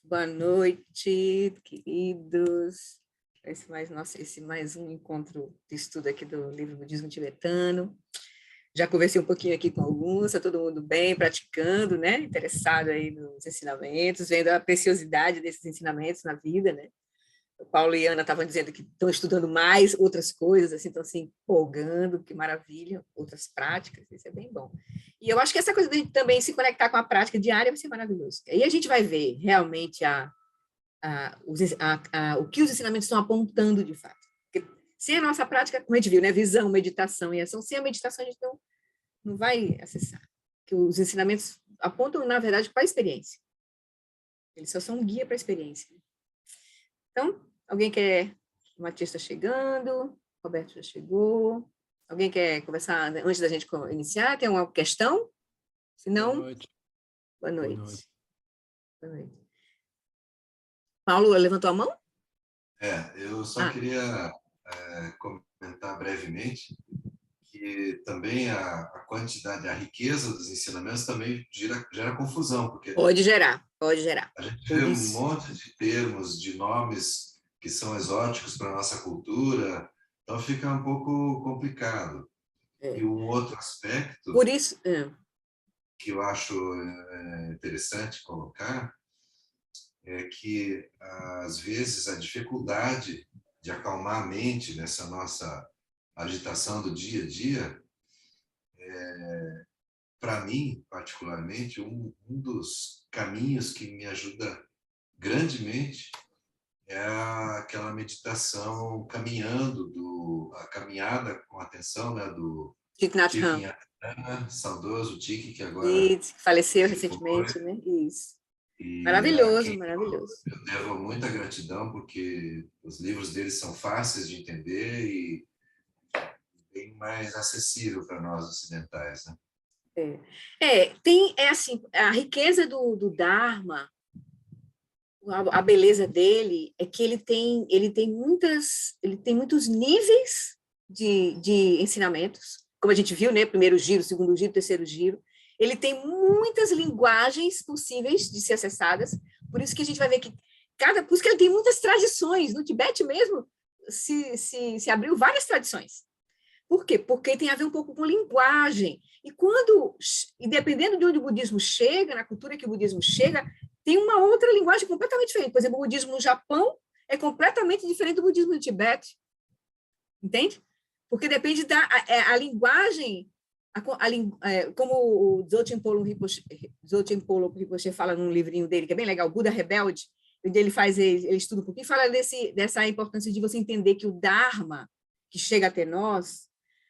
Boa noite, queridos. Esse mais um encontro de estudo aqui do livro Budismo Tibetano. Já conversei um pouquinho aqui com alguns, está todo mundo bem, praticando, né? Interessado aí nos ensinamentos, vendo a preciosidade desses ensinamentos na vida, né? O Paulo e a Ana estavam dizendo que estão estudando mais outras coisas, assim, estão se empolgando, que maravilha, outras práticas, isso é bem bom. E eu acho que essa coisa de também se conectar com a prática diária vai ser maravilhoso. Aí a gente vai ver realmente o que os ensinamentos estão apontando de fato. Porque sem a nossa prática, como a gente viu, né, visão, meditação e ação, sem a meditação a gente não vai acessar. Que os ensinamentos apontam, na verdade, para a experiência. Eles só são um guia para a experiência. Então, alguém quer... O Matias está chegando, o Roberto já chegou. Alguém quer conversar antes da gente iniciar? Tem alguma questão? Se não... Boa noite. Boa noite. Boa noite. Paulo levantou a mão? Eu só queria comentar brevemente que também a quantidade, a riqueza dos ensinamentos também gera confusão, porque pode gerar. A gente vê um monte de termos, de nomes que são exóticos para a nossa cultura, então fica um pouco complicado. E um outro aspecto por isso, que eu acho interessante colocar é que, às vezes, a dificuldade de acalmar a mente nessa nossa agitação do dia a dia, para mim, particularmente, um dos caminhos que me ajuda grandemente é aquela meditação caminhando, a caminhada com atenção, né, do Thich Nhat Hanh, saudoso Thich, que agora faleceu recentemente, né? Isso. E maravilhoso, maravilhoso. Eu devo muita gratidão, porque os livros deles são fáceis de entender e bem mais acessível para nós ocidentais, né? Assim, a riqueza do Dharma, a beleza dele é que ele tem muitos níveis de ensinamentos, como a gente viu, né? Primeiro giro, segundo giro, terceiro giro. Ele tem muitas linguagens possíveis de ser acessadas, por isso que a gente vai ver que por isso que ele tem muitas tradições. No Tibete mesmo se abriu várias tradições. Por quê? Porque tem a ver um pouco com linguagem. E dependendo de onde o budismo chega, na cultura que o budismo chega, tem uma outra linguagem completamente diferente. Por exemplo, o budismo no Japão é completamente diferente do budismo no Tibete. Entende? Porque depende a linguagem, como o Dzogchen Polo Rinpoche fala num livrinho dele, que é bem legal, Buda Rebelde, onde ele estuda um pouquinho, e fala dessa importância de você entender que o Dharma, que chega até nós,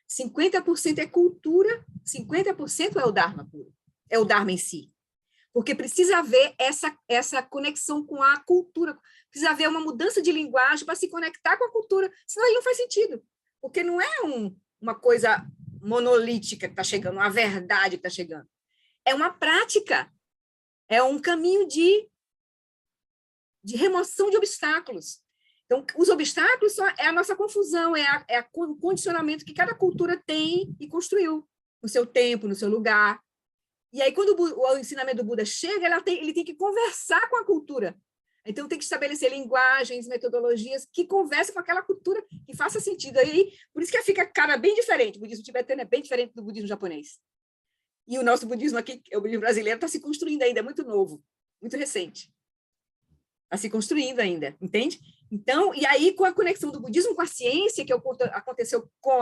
50% é cultura, 50% é o Dharma puro, é o Dharma em si. Porque precisa haver essa conexão com a cultura, precisa haver uma mudança de linguagem para se conectar com a cultura, senão ele não faz sentido, porque não é uma coisa monolítica que está chegando, uma verdade que está chegando. É uma prática, é um caminho de remoção de obstáculos. Então, os obstáculos é a nossa confusão, o condicionamento que cada cultura tem e construiu no seu tempo, no seu lugar. E aí, quando o ensinamento do Buda chega, ele tem que conversar com a cultura. Então, tem que estabelecer linguagens, metodologias que conversem com aquela cultura, que faça sentido. Aí, por isso que fica cara bem diferente. O budismo tibetano é bem diferente do budismo japonês. E o nosso budismo aqui, o budismo brasileiro, está se construindo ainda, é muito novo, muito recente. Está se construindo ainda, entende? Então, e aí, com a conexão do budismo com a ciência, que aconteceu com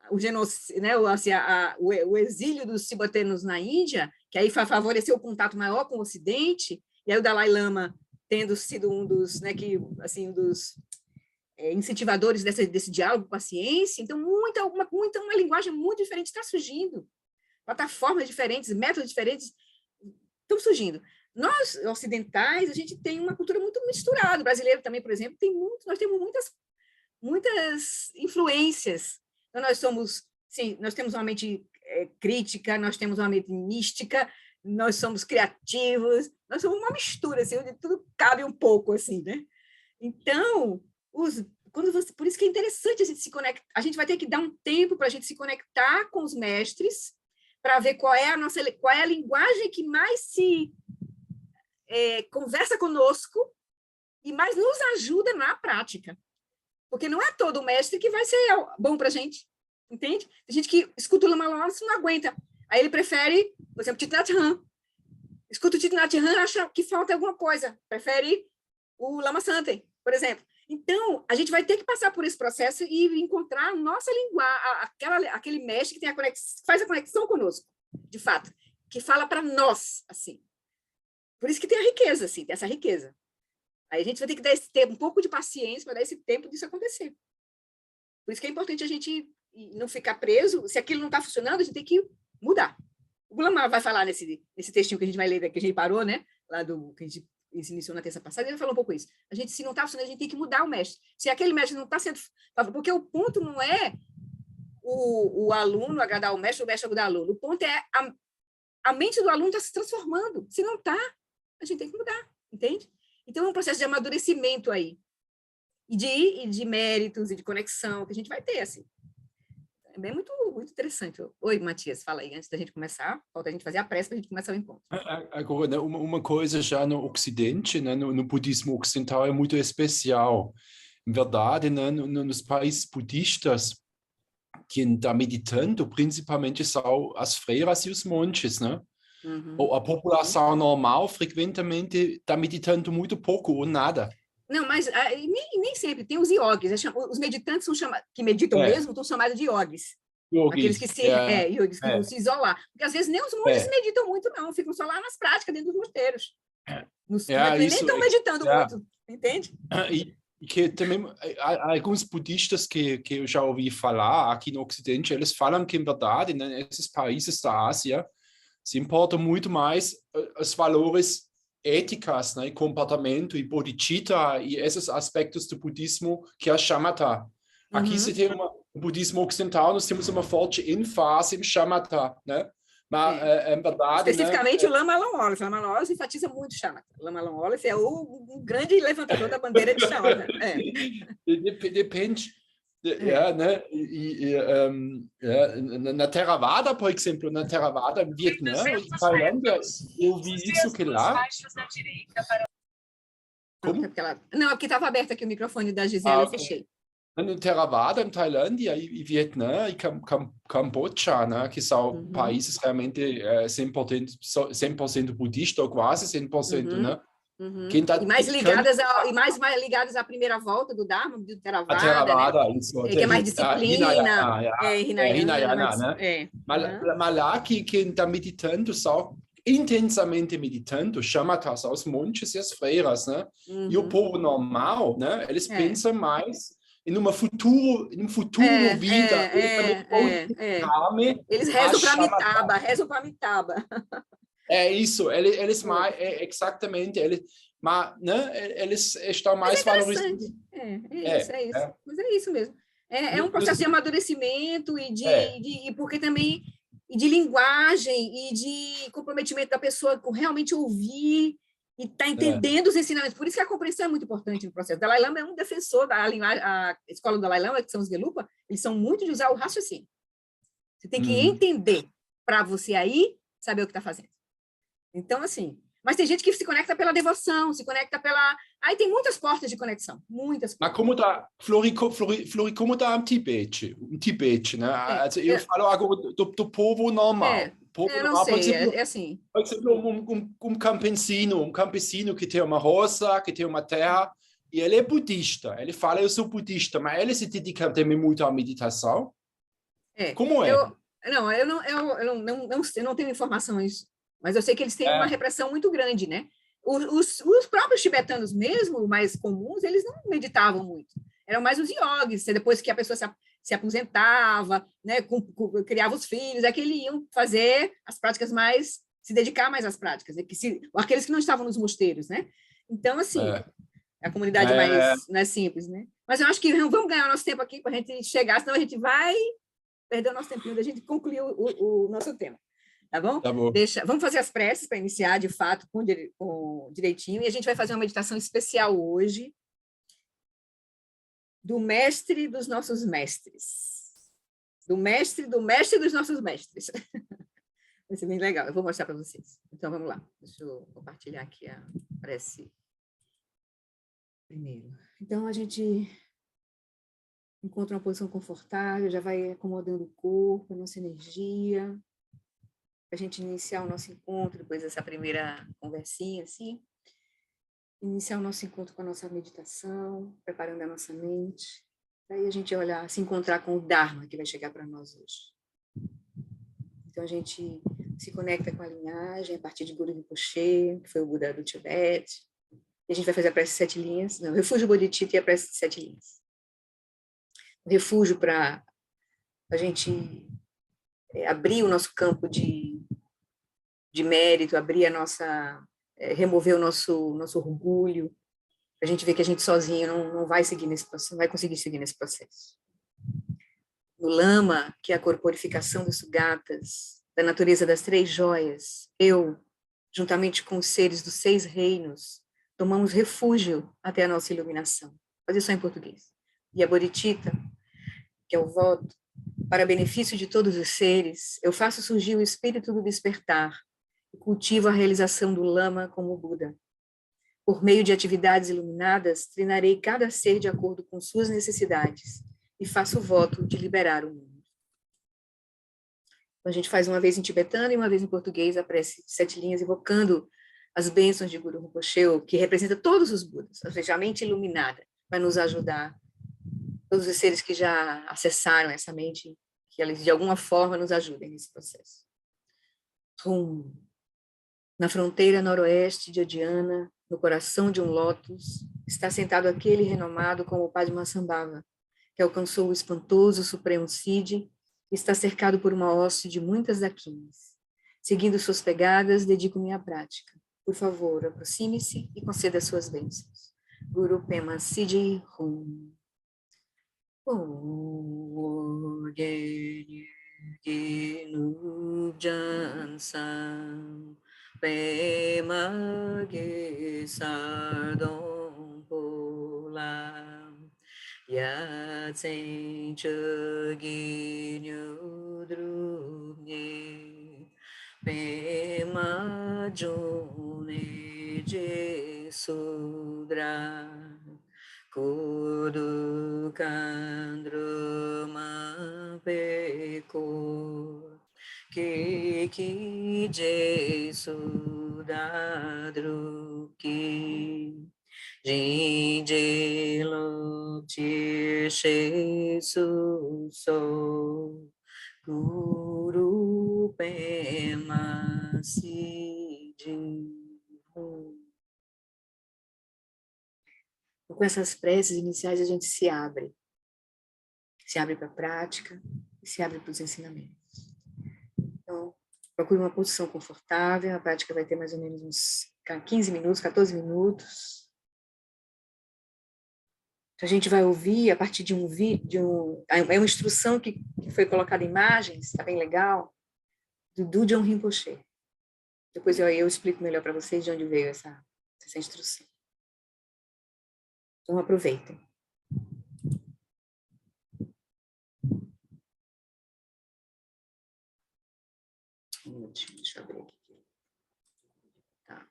o genocídio, né, o exílio dos tibetanos na Índia, que aí favoreceu o contato maior com o Ocidente, e aí o Dalai Lama tendo sido um dos, né, incentivadores desse diálogo com a ciência. Então, uma linguagem muito diferente está surgindo, plataformas diferentes, métodos diferentes estão surgindo. Nós, ocidentais, a gente tem uma cultura muito misturada. O brasileiro também, por exemplo, nós temos muitas influências. Então, nós temos uma mente crítica, nós temos uma mente mística, nós somos criativos, nós somos uma mistura, assim, onde tudo cabe um pouco, assim, né? Então, por isso que é interessante a gente se conectar. A gente vai ter que dar um tempo para a gente se conectar com os mestres, para ver qual é a linguagem que mais conversa conosco, mas nos ajuda na prática. Porque não é todo mestre que vai ser bom para a gente, entende? Tem gente que escuta o Lama Lawrence e não aguenta. Aí ele prefere, por exemplo, Thich Nhat Hanh. Escuta o Thich Nhat Hanh e acha que falta alguma coisa. Prefere o Lama Santen, por exemplo. Então, a gente vai ter que passar por esse processo e encontrar a nossa linguagem, aquele mestre que faz a conexão conosco, de fato, que fala para nós, assim. Por isso que tem a riqueza, assim, tem essa riqueza. Aí a gente vai ter que ter um pouco de paciência para dar esse tempo disso acontecer. Por isso que é importante a gente não ficar preso. Se aquilo não está funcionando, a gente tem que mudar. O Lama vai falar nesse textinho que a gente vai ler, que a gente parou, né? Lá que a gente iniciou na terça passada, ele falou um pouco isso. Se não está funcionando, a gente tem que mudar o mestre. Se aquele mestre não está sendo... Porque o ponto não é o aluno agradar o mestre agradar o aluno. O ponto é a mente do aluno está se transformando. Se não está, a gente tem que mudar, entende? Então, é um processo de amadurecimento aí. E de méritos e de conexão que a gente vai ter, assim. É bem muito, muito interessante. Oi, Matias, fala aí, antes da gente começar. Falta a gente fazer a pressa para a gente começar o encontro. Agora, né, uma coisa já no Ocidente, né, no budismo ocidental, é muito especial. Em verdade, né, nos países budistas, quem está meditando, principalmente são as freiras e os monges, né? Ou a população normal, frequentemente, está meditando muito pouco ou nada. Não, mas nem sempre. Tem os yogis. Os meditantes são que meditam mesmo, estão chamados de yogis. Aqueles que yogis, que vão se isolar. Porque, às vezes, nem os monges meditam muito, não. Ficam só lá nas práticas, dentro dos mosteiros. Nem estão meditando muito, entende? E que também, alguns budistas que eu já ouvi falar aqui no Ocidente, eles falam que, em verdade, né, nesses países da Ásia, se importa muito mais os valores éticos, né, comportamento e bodhicitta e esses aspectos do budismo que é a shamatha. Aqui se tem no budismo ocidental, nós temos uma forte ênfase em shamatha, né? Mas, em verdade... Especificamente o Lama Lawrence. O Lama Lawrence enfatiza muito o shamatha. O Lama Lawrence é o grande levantador da bandeira de shamatha. Depende... né? Na Theravada, por exemplo, na Theravada, em Vietnã, em Tailândia, eu vi isso que lá... Como? Não, é porque estava aberto aqui o microfone da Gisela, eu fechei. No Theravada, em Tailândia, e Vietnã, e Camboja, né, que são países realmente 100% budistas, ou quase 100%, né? E mais ligadas à primeira volta do Dharma, do Theravada, né? isso, que é mais disciplina, Hinayana, né? Mas lá que quem está meditando são intensamente meditando, shamatha, são os monges e as freiras, né? E o povo normal, né? Eles pensam mais em um futuro vida. Eles rezam para Amitabha, É isso, eles mais, exatamente, mas, né, eles estão mais valorizados. É isso. Mas é isso mesmo. É um processo de amadurecimento e porque também de linguagem e de comprometimento da pessoa com realmente ouvir e estar entendendo os ensinamentos. Por isso que a compreensão é muito importante no processo. O Dalai Lama é um defensor da linguagem, a escola do Dalai Lama, que são os Gelupa, eles são muito de usar o raciocínio. Você tem que entender para você aí saber o que está fazendo. Então, assim, mas tem gente que se conecta pela devoção, se conecta pela... Aí tem muitas portas de conexão, muitas portas. Mas como está, Flori, como está no Tibete, né? Eu falo agora do povo normal. Eu não sei, exemplo, assim. Por exemplo, um campesino que tem uma roça, que tem uma terra, e ele é budista. Ele fala, eu sou budista, mas ele se dedica também muito à meditação. Como é? Eu não tenho informações, mas eu sei que eles têm uma repressão muito grande, né? Os próprios tibetanos mesmo, mais comuns, eles não meditavam muito. Eram mais os yogis, depois que a pessoa se aposentava, né, criava os filhos, é que eles iam fazer as práticas mais, se dedicar mais às práticas, aqueles que não estavam nos mosteiros, né? Então, assim, a comunidade mais simples, né? Mas eu acho que vamos ganhar o nosso tempo aqui para a gente chegar, senão a gente vai perder o nosso tempinho da gente concluir o nosso tema. Tá bom? Tá bom. Vamos fazer as preces para iniciar, de fato, com direitinho, e a gente vai fazer uma meditação especial hoje do mestre dos nossos mestres. Do mestre dos nossos mestres. Vai ser bem legal. Eu vou mostrar para vocês. Então, vamos lá. Deixa eu compartilhar aqui a prece primeiro. Então, a gente encontra uma posição confortável, já vai acomodando o corpo, a nossa energia, para a gente iniciar o nosso encontro, depois dessa primeira conversinha, assim. Iniciar o nosso encontro com a nossa meditação, preparando a nossa mente. Daí a gente olhar, se encontrar com o Dharma que vai chegar para nós hoje. Então, a gente se conecta com a linhagem a partir de Guru Rinpoche, que foi o Buda do Tibete. E a gente vai fazer a prece de 7 linhas. Não, o refúgio Bodhicitta e a prece de 7 linhas. O refúgio para a gente abrir o nosso campo de mérito, abrir a nossa... remover o nosso orgulho, para a gente ver que a gente sozinho não vai seguir nesse processo, não vai conseguir seguir nesse processo. No Lama, que é a corporificação dos Sugatas, da natureza das 3 joias, eu, juntamente com os seres dos 6 reinos, tomamos refúgio até a nossa iluminação. Vou fazer só em português. E a Bodhicitta, que é o voto, para benefício de todos os seres, eu faço surgir o espírito do despertar e cultivo a realização do Lama como Buda. Por meio de atividades iluminadas, treinarei cada ser de acordo com suas necessidades e faço o voto de liberar o mundo. Então, a gente faz uma vez em tibetano e uma vez em português a prece de 7 linhas, evocando as bênçãos de Guru Rinpoche, que representa todos os Budas, ou seja, a mente iluminada, vai nos ajudar. Todos os seres que já acessaram essa mente, que eles de alguma forma nos ajudem nesse processo. Na fronteira noroeste de Odiana, no coração de um lótus, está sentado aquele renomado como Padmasambhava, que alcançou o espantoso Supremo Siddhi e está cercado por uma hoste de muitas daquinas. Seguindo suas pegadas, dedico-me à prática. Por favor, aproxime-se e conceda suas bênçãos. Guru Pema Siddhi Hum. Pema ge sardong polam ya tsen chagi nyu drungi pema jone je sudra kudu kandruma peko Ki Jesu Dadruki Jinje Lo Chi She Su So Guru Pema Siddhi. Com essas preces iniciais a gente se abre para a prática e se abre para os ensinamentos. Então, procure uma posição confortável, a prática vai ter mais ou menos uns 15 minutos, 14 minutos. A gente vai ouvir a partir de um vídeo, é uma instrução que foi colocada em imagens, está bem legal, do Dudjom Rinpoche. Depois eu explico melhor para vocês de onde veio essa instrução. Então, aproveitem. Um minutinho, deixa eu abrir aqui. Tá.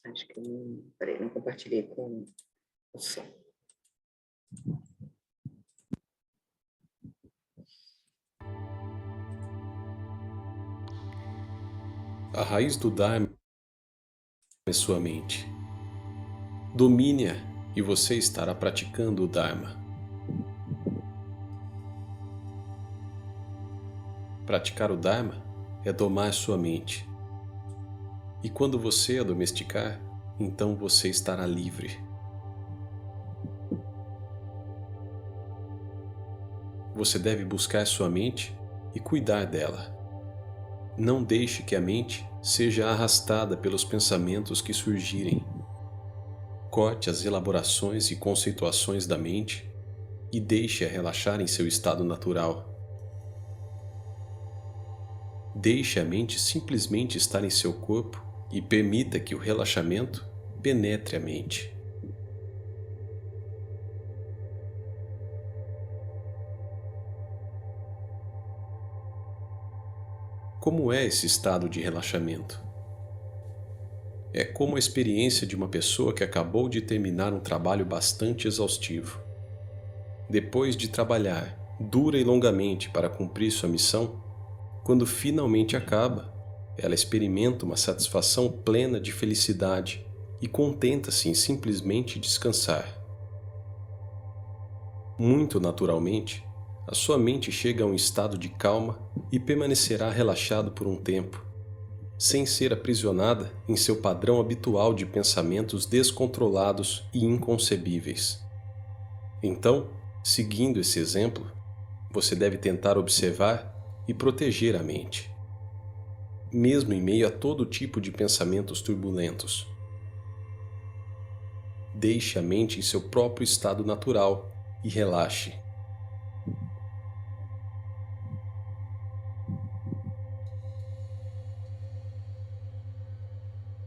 Acho que eu não compartilhei com o som. A raiz do Dharma é sua mente. Domine-a e você estará praticando o Dharma. Praticar o Dharma é domar sua mente. E quando você a domesticar, então você estará livre. Você deve buscar sua mente e cuidar dela. Não deixe que a mente seja arrastada pelos pensamentos que surgirem. Corte as elaborações e conceituações da mente e deixe-a relaxar em seu estado natural. Deixe a mente simplesmente estar em seu corpo e permita que o relaxamento penetre a mente. Como é esse estado de relaxamento? É como a experiência de uma pessoa que acabou de terminar um trabalho bastante exaustivo. Depois de trabalhar dura e longamente para cumprir sua missão, quando finalmente acaba, ela experimenta uma satisfação plena de felicidade e contenta-se em simplesmente descansar. Muito naturalmente, a sua mente chega a um estado de calma e permanecerá relaxado por um tempo, sem ser aprisionada em seu padrão habitual de pensamentos descontrolados e inconcebíveis. Então, seguindo esse exemplo, você deve tentar observar e proteger a mente, mesmo em meio a todo tipo de pensamentos turbulentos. Deixe a mente em seu próprio estado natural e relaxe.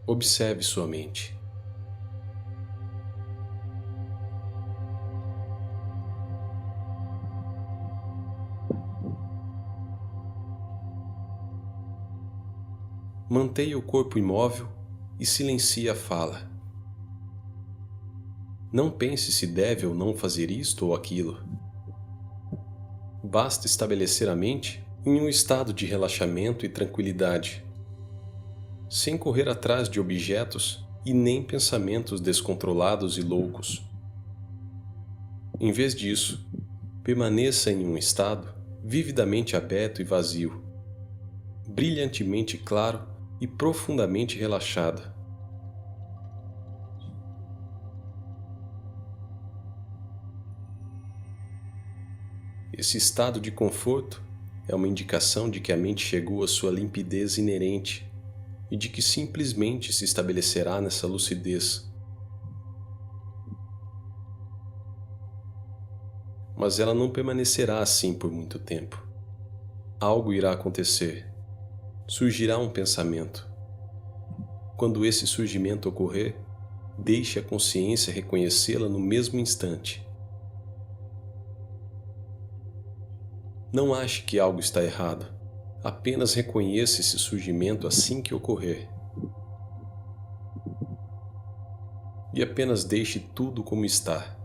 Observe sua mente. Mantenha o corpo imóvel e silencie a fala. Não pense se deve ou não fazer isto ou aquilo. Basta estabelecer a mente em um estado de relaxamento e tranquilidade, sem correr atrás de objetos e nem pensamentos descontrolados e loucos. Em vez disso, permaneça em um estado vividamente aberto e vazio, brilhantemente claro e profundamente relaxado. Esse estado de conforto é uma indicação de que a mente chegou à sua limpidez inerente e de que simplesmente se estabelecerá nessa lucidez. Mas ela não permanecerá assim por muito tempo. Algo irá acontecer. Surgirá um pensamento. Quando esse surgimento ocorrer, deixe a consciência reconhecê-la no mesmo instante. Não ache que algo está errado. Apenas reconheça esse surgimento assim que ocorrer. E apenas deixe tudo como está,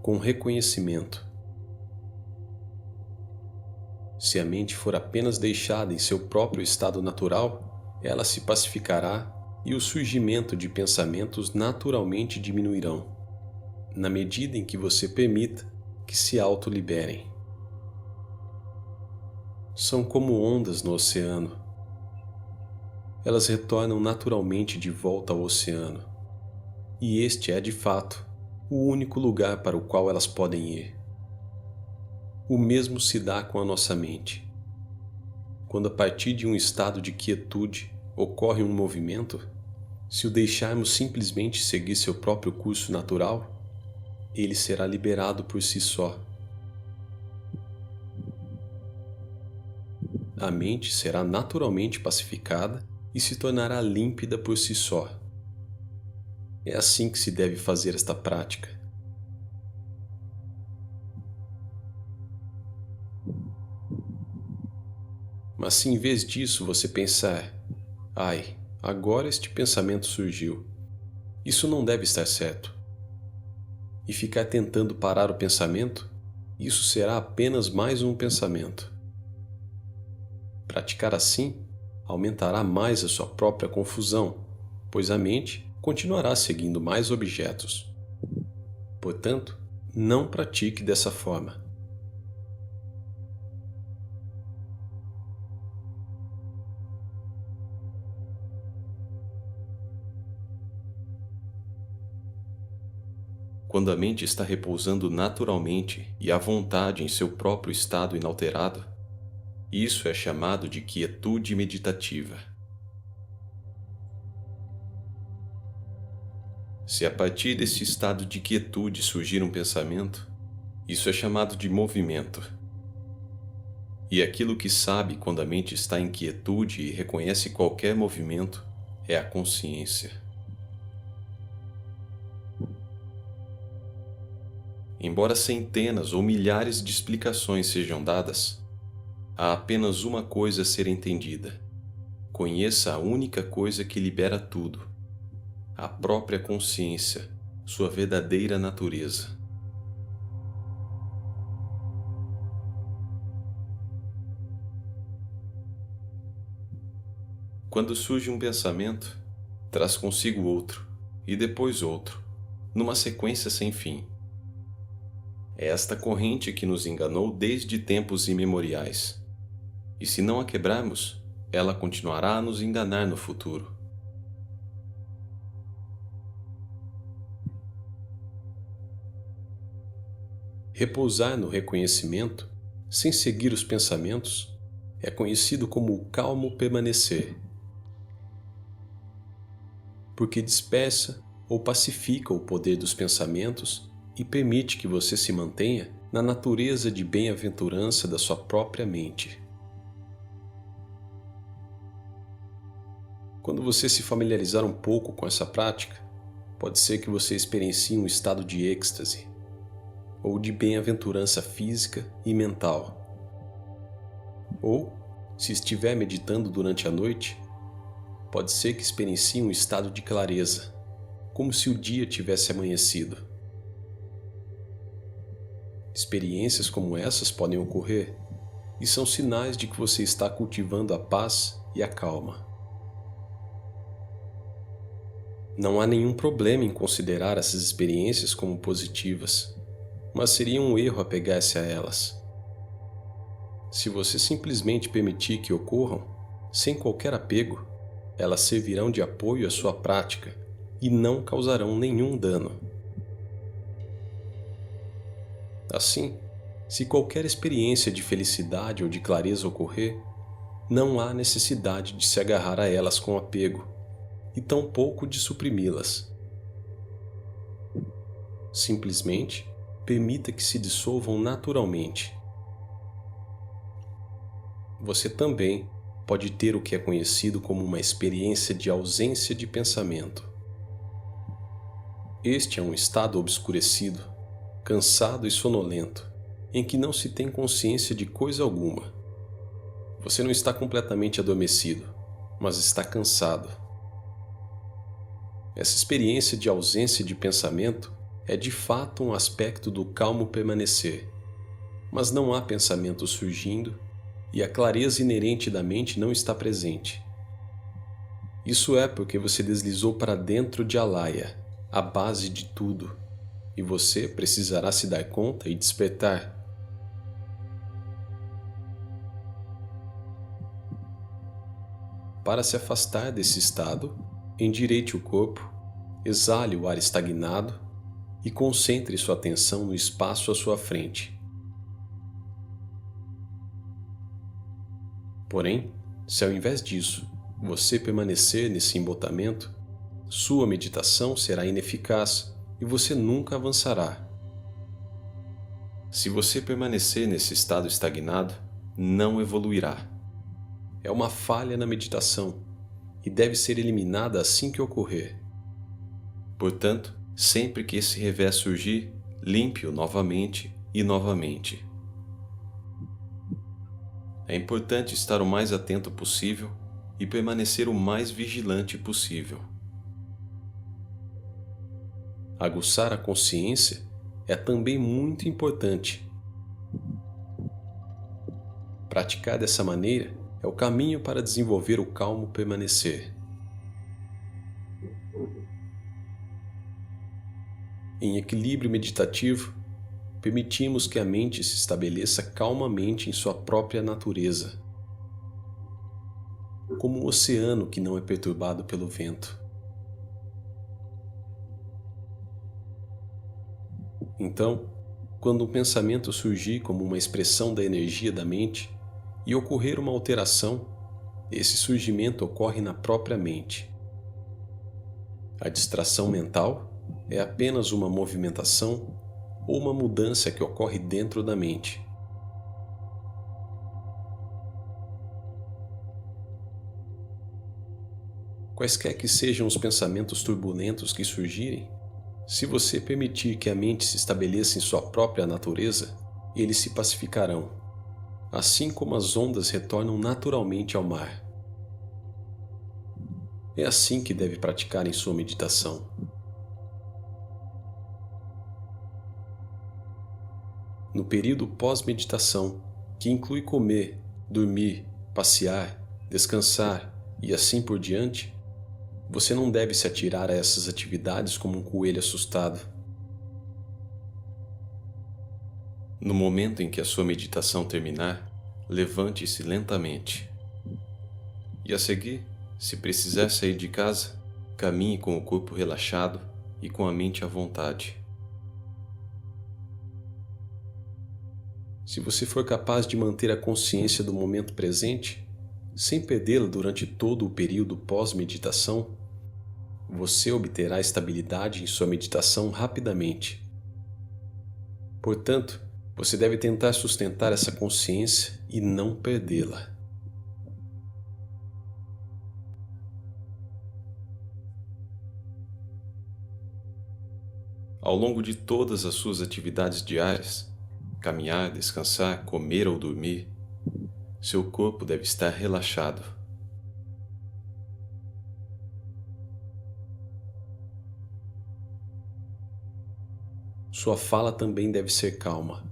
com reconhecimento. Se a mente for apenas deixada em seu próprio estado natural, ela se pacificará e o surgimento de pensamentos naturalmente diminuirão, na medida em que você permita que se autoliberem. São como ondas no oceano. Elas retornam naturalmente de volta ao oceano, e este é, de fato, o único lugar para o qual elas podem ir. O mesmo se dá com a nossa mente. Quando a partir de um estado de quietude ocorre um movimento, se o deixarmos simplesmente seguir seu próprio curso natural, ele será liberado por si só. A mente será naturalmente pacificada e se tornará límpida por si só. É assim que se deve fazer esta prática. Mas se em vez disso você pensar, ai, agora este pensamento surgiu, isso não deve estar certo, e ficar tentando parar o pensamento, isso será apenas mais um pensamento. Praticar assim aumentará mais a sua própria confusão, pois a mente continuará seguindo mais objetos. Portanto, não pratique dessa forma. Quando a mente está repousando naturalmente e à vontade em seu próprio estado inalterado, isso é chamado de quietude meditativa. Se a partir desse estado de quietude surgir um pensamento, isso é chamado de movimento. E aquilo que sabe quando a mente está em quietude e reconhece qualquer movimento é a consciência. Embora centenas ou milhares de explicações sejam dadas, há apenas uma coisa a ser entendida. Conheça a única coisa que libera tudo, a própria consciência, sua verdadeira natureza. Quando surge um pensamento, traz consigo outro, e depois outro, numa sequência sem fim. É esta corrente que nos enganou desde tempos imemoriais, e se não a quebrarmos, ela continuará a nos enganar no futuro. Repousar no reconhecimento, sem seguir os pensamentos, é conhecido como o calmo permanecer, porque dispersa ou pacifica o poder dos pensamentos e permite que você se mantenha na natureza de bem-aventurança da sua própria mente. Quando você se familiarizar um pouco com essa prática, pode ser que você experiencie um estado de êxtase ou de bem-aventurança física e mental. Ou, se estiver meditando durante a noite, pode ser que experiencie um estado de clareza, como se o dia tivesse amanhecido. Experiências como essas podem ocorrer e são sinais de que você está cultivando a paz e a calma. Não há nenhum problema em considerar essas experiências como positivas, mas seria um erro apegar-se a elas. Se você simplesmente permitir que ocorram, sem qualquer apego, elas servirão de apoio à sua prática e não causarão nenhum dano. Assim, se qualquer experiência de felicidade ou de clareza ocorrer, não há necessidade de se agarrar a elas com apego, e tampouco de suprimi-las. Simplesmente, permita que se dissolvam naturalmente. Você também pode ter o que é conhecido como uma experiência de ausência de pensamento. Este é um estado obscurecido, cansado e sonolento, em que não se tem consciência de coisa alguma. Você não está completamente adormecido, mas está cansado. Essa experiência de ausência de pensamento é de fato um aspecto do calmo permanecer, mas não há pensamento surgindo e a clareza inerente da mente não está presente. Isso é porque você deslizou para dentro de Alaya, a base de tudo, e você precisará se dar conta e despertar. Para se afastar desse estado, endireite o corpo, exale o ar estagnado e concentre sua atenção no espaço à sua frente. Porém, se ao invés disso você permanecer nesse embotamento, sua meditação será ineficaz e você nunca avançará. Se você permanecer nesse estado estagnado, não evoluirá. É uma falha na meditação e deve ser eliminada assim que ocorrer. Portanto, sempre que esse revés surgir, limpe-o novamente e novamente. É importante estar o mais atento possível e permanecer o mais vigilante possível. Aguçar a consciência é também muito importante. Praticar dessa maneira é o caminho para desenvolver o calmo permanecer. Em equilíbrio meditativo, permitimos que a mente se estabeleça calmamente em sua própria natureza, como um oceano que não é perturbado pelo vento. Então, quando um pensamento surgir como uma expressão da energia da mente e ocorrer uma alteração, esse surgimento ocorre na própria mente. A distração mental é apenas uma movimentação ou uma mudança que ocorre dentro da mente. Quaisquer que sejam os pensamentos turbulentos que surgirem, se você permitir que a mente se estabeleça em sua própria natureza, eles se pacificarão, assim como as ondas retornam naturalmente ao mar. É assim que deve praticar em sua meditação. No período pós-meditação, que inclui comer, dormir, passear, descansar e assim por diante, você não deve se atirar a essas atividades como um coelho assustado. No momento em que a sua meditação terminar, levante-se lentamente. E a seguir, se precisar sair de casa, caminhe com o corpo relaxado e com a mente à vontade. Se você for capaz de manter a consciência do momento presente, sem perdê-la durante todo o período pós-meditação, você obterá estabilidade em sua meditação rapidamente. Portanto, você deve tentar sustentar essa consciência e não perdê-la. Ao longo de todas as suas atividades diárias, caminhar, descansar, comer ou dormir, seu corpo deve estar relaxado. Sua fala também deve ser calma,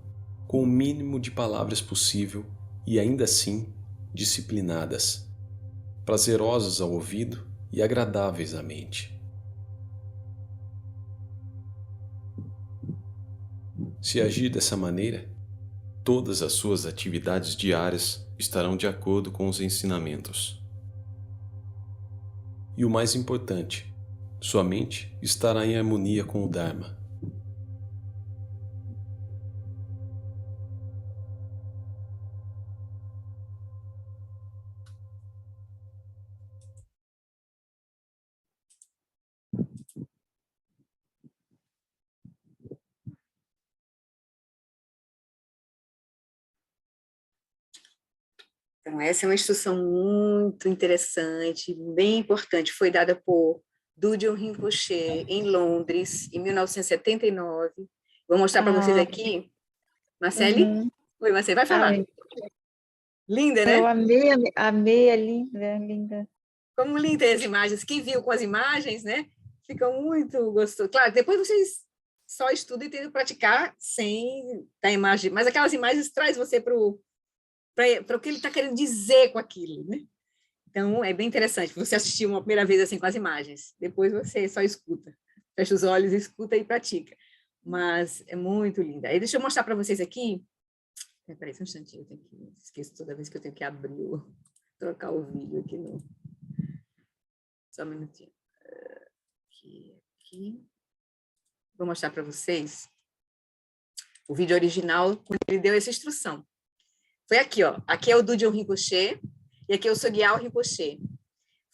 com o mínimo de palavras possível e ainda assim disciplinadas, prazerosas ao ouvido e agradáveis à mente. Se agir dessa maneira, todas as suas atividades diárias estarão de acordo com os ensinamentos. E o mais importante, sua mente estará em harmonia com o Dharma. Então, essa é uma instrução muito interessante, bem importante. Foi dada por Dudjom Rinpoche em Londres, em 1979. Vou mostrar para vocês aqui. Marcele? Uhum. Oi, Marcele, vai falar. Ai, Linda, né? eu amei, é linda. Como lindas as imagens. Quem viu com as imagens, né? Fica muito gostoso. Claro, depois vocês só estudam e tentam praticar sem a imagem. Mas aquelas imagens traz você para o que ele está querendo dizer com aquilo, né? Então, é bem interessante você assistir uma primeira vez assim com as imagens. Depois você só escuta. Fecha os olhos, escuta e pratica. Mas é muito linda. Aí deixa eu mostrar para vocês aqui. Peraí, só um instantinho. Esqueço toda vez que eu tenho que abrir, trocar o vídeo aqui no... Só um minutinho. Aqui. Vou mostrar para vocês o vídeo original, quando ele deu essa instrução. Foi aqui, ó. Aqui é o Dudjom Rinpoche e aqui é o Sogyal Rinpoche.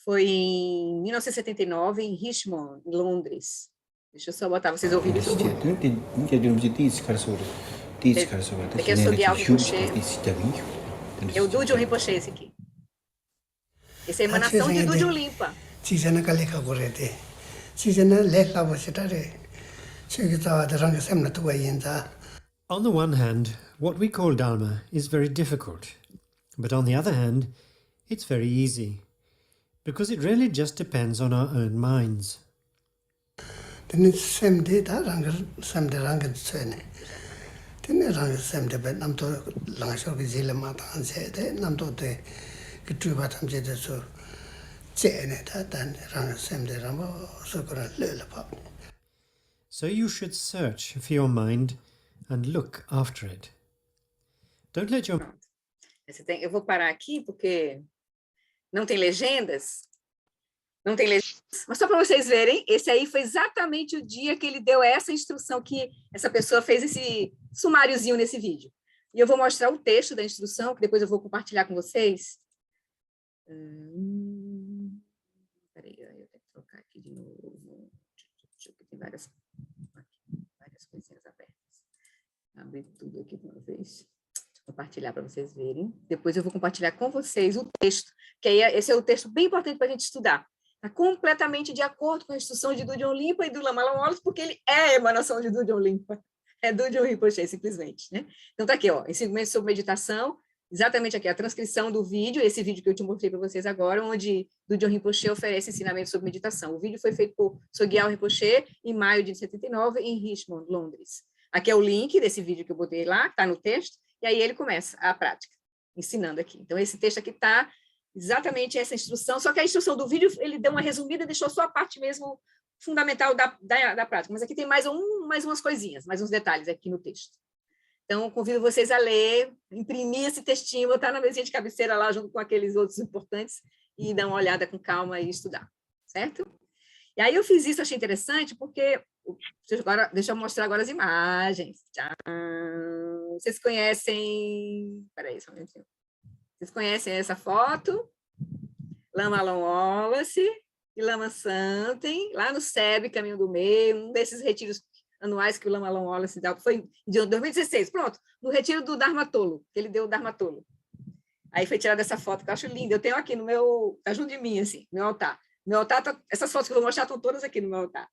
Foi em 1979, em Richmond, em Londres. Deixa eu só botar vocês ouvirem isso. Aqui é o Sogyal Rinpoche. É o Dudjom Rinpoche esse aqui. Essa é a emanação de Dudjom Limpa. On the one hand, what we call Dharma is very difficult, but on the other hand, it's very easy, because it really just depends on our own minds. So you should search for your mind and look after it. Don't let your... Eu vou parar aqui porque não tem legendas. Não tem legendas. Mas só para vocês verem, esse aí foi exatamente o dia que ele deu essa instrução, que essa pessoa fez esse sumáriozinho nesse vídeo. E eu vou mostrar o texto da instrução, que depois eu vou compartilhar com vocês. Peraí, eu tenho que trocar aqui de novo. Tem várias coisinhas abertas. Abrir tudo aqui de uma vez. Compartilhar para vocês verem. Depois eu vou compartilhar com vocês o texto, que aí esse é o texto bem importante para a gente estudar. Está completamente de acordo com a instrução de Dudjom Limpa e do Lama Wallace, porque ele é a emanação de Dudjom Limpa. É Dudjom Rinpoche, simplesmente, né? Então, está aqui, ó, ensinamento sobre meditação, exatamente aqui, a transcrição do vídeo, esse vídeo que eu te mostrei para vocês agora, onde Dudjom Rinpoche oferece ensinamento sobre meditação. O vídeo foi feito por Sogyal Rinpoche em maio de 79, em Richmond, Londres. Aqui é o link desse vídeo que eu botei lá, está no texto, e aí ele começa a prática, ensinando aqui. Então, esse texto aqui está exatamente essa instrução, só que a instrução do vídeo, ele deu uma resumida, deixou só a parte mesmo fundamental da prática, mas aqui tem mais umas coisinhas, mais uns detalhes aqui no texto. Então, convido vocês a ler, imprimir esse textinho, botar na mesinha de cabeceira lá, junto com aqueles outros importantes, e dar uma olhada com calma e estudar, certo? E aí eu fiz isso, achei interessante, porque... Agora, deixa eu mostrar agora as imagens. Tchau. Vocês conhecem... Espera aí, só um minutinho. Vocês conhecem essa foto? Lama Alon Wallace e Lama Santen, lá no SEB, Caminho do Meio, um desses retiros anuais que o Lama Alon Wallace dá, foi de 2016, pronto, no retiro do Dharmatolo, que ele deu o Dharmatolo. Aí foi tirada essa foto, que eu acho linda, eu tenho aqui no meu, tá junto de mim, assim, meu altar. Meu altar, essas fotos que eu vou mostrar estão todas aqui no meu altar.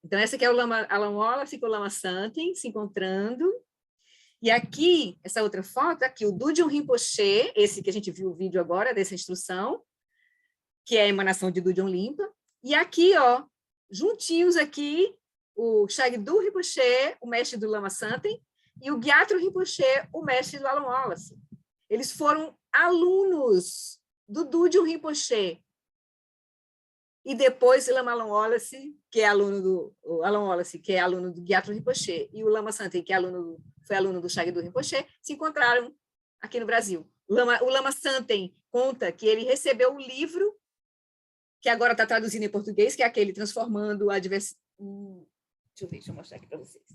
Então, essa aqui é o Lama Alon Wallace com o Lama Santen, se encontrando. E aqui, essa outra foto, aqui, o Dudjom Rinpoche, esse que a gente viu o vídeo agora, dessa instrução, que é a emanação de Dudjom Limpa. E aqui, ó, juntinhos aqui, o Shagdu Rinpoche, o mestre do Lama Santen, e o Gyatro Rinpoche, o mestre do Alon Wallace. Eles foram alunos do Dudjom Rinpoche. E depois o Lama Alon Wallace, que é aluno do Alon Wallace, que é aluno do Gyatro Rinpoche, e o Lama Santen, que é foi aluno do Shagdu Rinpoche, se encontraram aqui no Brasil. O Lama Santen conta que ele recebeu o livro, que agora está traduzido em português, que é aquele Transformando a Diversidade. Deixa eu mostrar aqui para vocês.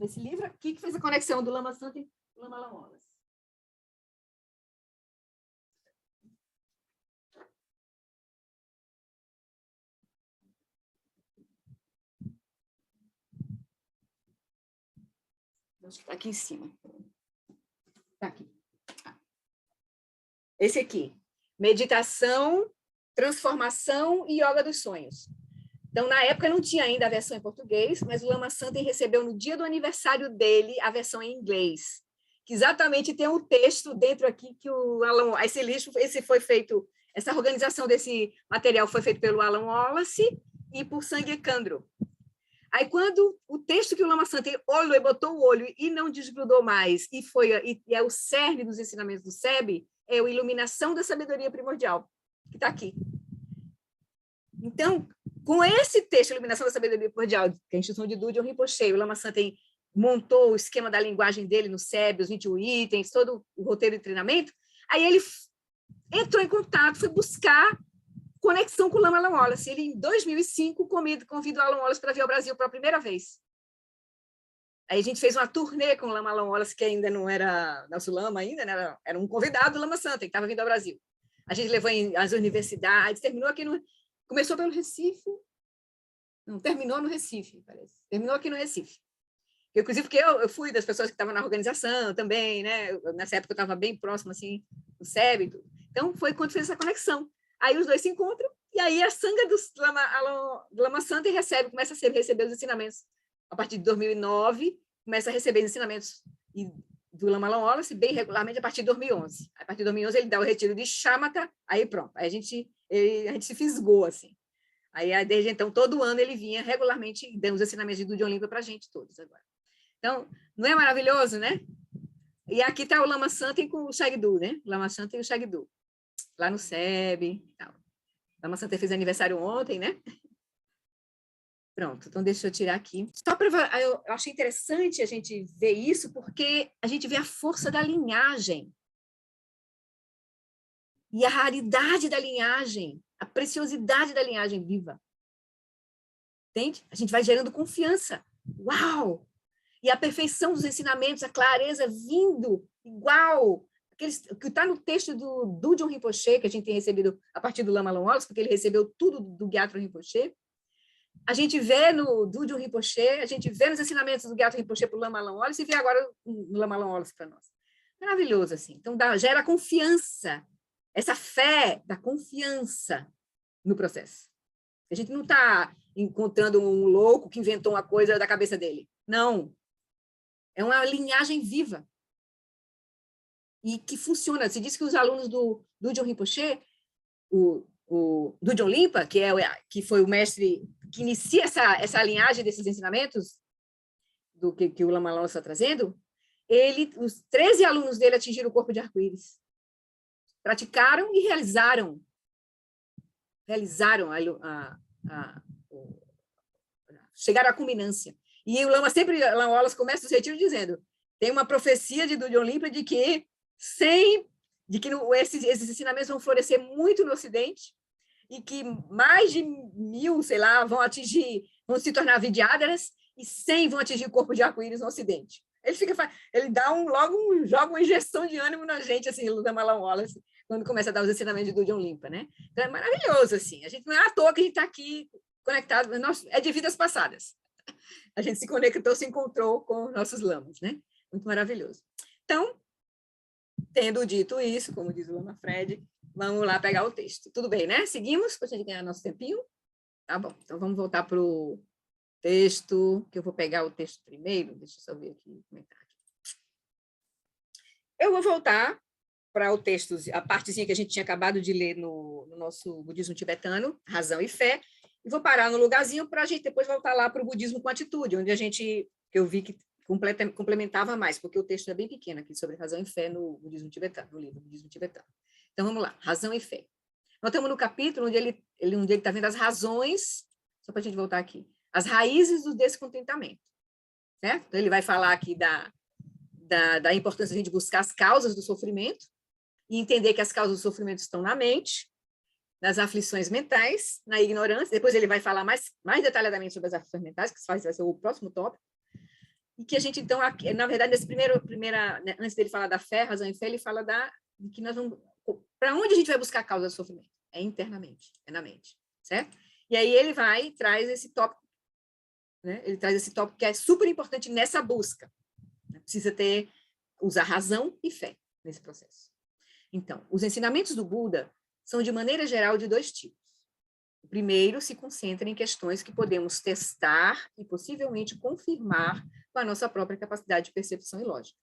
Esse livro aqui que fez a conexão do Lama Santen e do Lama Alon Wallace. Acho que está aqui em cima. Está aqui. Esse aqui. Meditação, transformação e yoga dos sonhos. Então, na época, não tinha ainda a versão em português, mas o Lama Santen recebeu no dia do aniversário dele a versão em inglês, que exatamente tem um texto dentro aqui que o Alon... Essa organização desse material foi feito pelo Alon Wallace e por Sangye Khandro. Aí, quando o texto que o Lama Santen olhou e botou o olho e não desgrudou mais, e é o cerne dos ensinamentos do SEB, é a iluminação da sabedoria primordial, que está aqui. Então, com esse texto, Iluminação da Sabedoria Primordial, que é a instituição de Dudjom Rinpoche, o Lama Santen montou o esquema da linguagem dele no SEB, os 21 itens, todo o roteiro de treinamento, aí ele entrou em contato, foi buscar conexão com o Lama Alon Wallace. Ele, em 2005, convida o Alon Wallace para vir ao Brasil pela primeira vez. Aí a gente fez uma turnê com o Lama Alon Wallace, que ainda não era nosso Lama, ainda, né? Era um convidado do Lama Santen, que estava vindo ao Brasil. A gente levou às universidades, terminou aqui no... Começou pelo Recife, não, terminou no Recife, parece. Terminou aqui no Recife. Inclusive, porque eu fui das pessoas que estavam na organização também, né? Nessa época eu estava bem próximo, assim, do SEB e tudo. Então, foi quando fez essa conexão. Aí os dois se encontram, e aí a sanga do Lama Santen começa a receber os ensinamentos. A partir de 2009, começa a receber os ensinamentos do Lama Alon Wallace bem regularmente a partir de 2011. A partir de 2011, ele dá o retiro de Shamatha, aí pronto. Aí a gente se fisgou, assim. Aí, desde então, todo ano ele vinha regularmente dando os ensinamentos de Dudjom Limpa para a gente, todos agora. Então, não é maravilhoso, né? E aqui está o Lama Santen com o Shagdu, né? O Lama Santen e o Shagdu. Lá no SEB. Tal. O Lama Santen fez aniversário ontem, né? Pronto, então deixa eu tirar aqui. Só para eu achei interessante a gente ver isso, porque a gente vê a força da linhagem. E a raridade da linhagem, a preciosidade da linhagem viva. Entende? A gente vai gerando confiança. Uau! E a perfeição dos ensinamentos, a clareza vindo igual. O que está no texto do Dudjom Rinpoche, que a gente tem recebido a partir do Lama Alon Wallace, porque ele recebeu tudo do Gyatro Rinpoche. A gente vê no Dudjom Rinpoche, a gente vê nos ensinamentos do Gyatro Rinpoche para o Lama Alon Wallace e vê agora o Lama Alon Wallace para nós. Maravilhoso, assim. Então, gera confiança. Essa fé da confiança no processo. A gente não está encontrando um louco que inventou uma coisa da cabeça dele. Não. É uma linhagem viva. E que funciona. Se diz que os alunos do John Rinpoche, do John Limpa, que foi o mestre que inicia essa linhagem desses ensinamentos, do que o Lama Lao está trazendo, os 13 alunos dele atingiram o corpo de arco-íris. Praticaram e realizaram chegaram à culminância. E o Lama Wallace começa os retiros dizendo, tem uma profecia do John Limpa de que esses ensinamentos vão florescer muito no Ocidente e que mais de 1000, sei lá, vão se tornar vidyadharas e 100 vão atingir o corpo de arco-íris no Ocidente. Ele dá joga uma injeção de ânimo na gente, assim, o Lama Wallace, quando começa a dar os ensinamentos do John Limpa, né? Então é maravilhoso, assim. A gente não é à toa que a gente está aqui conectado, é de vidas passadas. A gente se encontrou com nossos lamas, né? Muito maravilhoso. Então, tendo dito isso, como diz o Lama Fred, vamos lá pegar o texto. Tudo bem, né? Seguimos, para a gente ganhar nosso tempinho? Tá bom, então vamos voltar para o texto, que eu vou pegar o texto primeiro, deixa eu só ver aqui como é que tá aqui. Eu vou voltar para o texto, a partezinha que a gente tinha acabado de ler no nosso budismo tibetano, Razão e Fé, e vou parar no lugarzinho para a gente depois voltar lá para o budismo com atitude, onde eu vi que complementava mais, porque o texto é bem pequeno aqui sobre razão e fé no budismo tibetano, no livro Budismo Tibetano. Então vamos lá, razão e fé. Nós estamos no capítulo onde ele está vendo as razões, só para a gente voltar aqui, as raízes do descontentamento, certo? Então ele vai falar aqui da importância de a gente buscar as causas do sofrimento e entender que as causas do sofrimento estão na mente, nas aflições mentais, na ignorância. Depois ele vai falar mais detalhadamente sobre as aflições mentais, que vai ser o próximo tópico. E que a gente, então, na verdade, nesse né, antes dele falar da fé, razão e fé, ele fala de que nós vamos... Para onde a gente vai buscar a causa do sofrimento? É internamente, é na mente, certo? E aí ele traz esse tópico, né? Ele traz esse tópico que é super importante nessa busca. Né? Precisa usar razão e fé nesse processo. Então, os ensinamentos do Buda são, de maneira geral, de 2 tipos. O primeiro se concentra em questões que podemos testar e possivelmente confirmar com a nossa própria capacidade de percepção e lógica.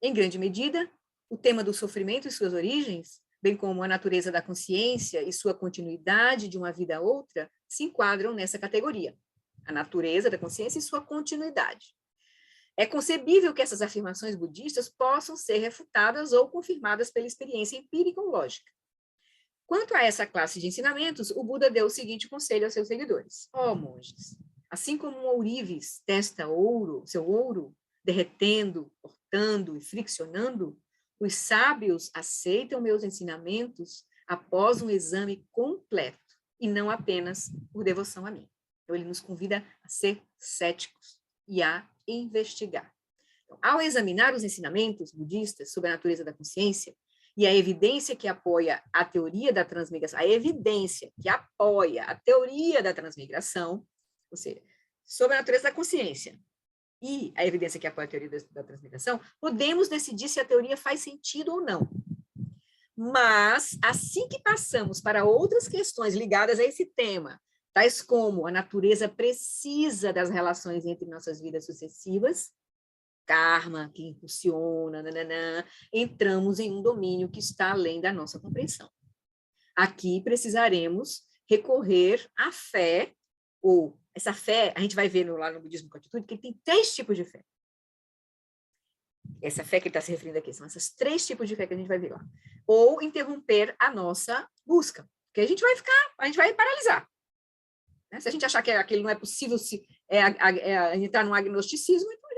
Em grande medida, o tema do sofrimento e suas origens, bem como a natureza da consciência e sua continuidade de uma vida a outra, se enquadram nessa categoria. A natureza da consciência e sua continuidade. É concebível que essas afirmações budistas possam ser refutadas ou confirmadas pela experiência empírica ou lógica. Quanto a essa classe de ensinamentos, o Buda deu o seguinte conselho aos seus seguidores. Monges, assim como um ourives testa seu ouro, derretendo, cortando e friccionando, os sábios aceitam meus ensinamentos após um exame completo, e não apenas por devoção a mim. Então, ele nos convida a ser céticos e a investigar. Então, ao examinar os ensinamentos budistas sobre a natureza da consciência, e a evidência que apoia a teoria da transmigração, ou seja, sobre a natureza da consciência e a evidência que apoia a teoria da transmigração, podemos decidir se a teoria faz sentido ou não. Mas, assim que passamos para outras questões ligadas a esse tema, tais como a natureza precisa das relações entre nossas vidas sucessivas, karma, que impulsiona, entramos em um domínio que está além da nossa compreensão. Aqui precisaremos recorrer à fé, ou essa fé, a gente vai ver lá no Budismo com Atitude, que ele tem 3 tipos de fé. Essa fé que ele está se referindo aqui, são esses 3 tipos de fé que a gente vai ver lá. Ou interromper a nossa busca, porque a gente vai paralisar. Né? Se a gente achar que aquilo não é possível entrar num agnosticismo, então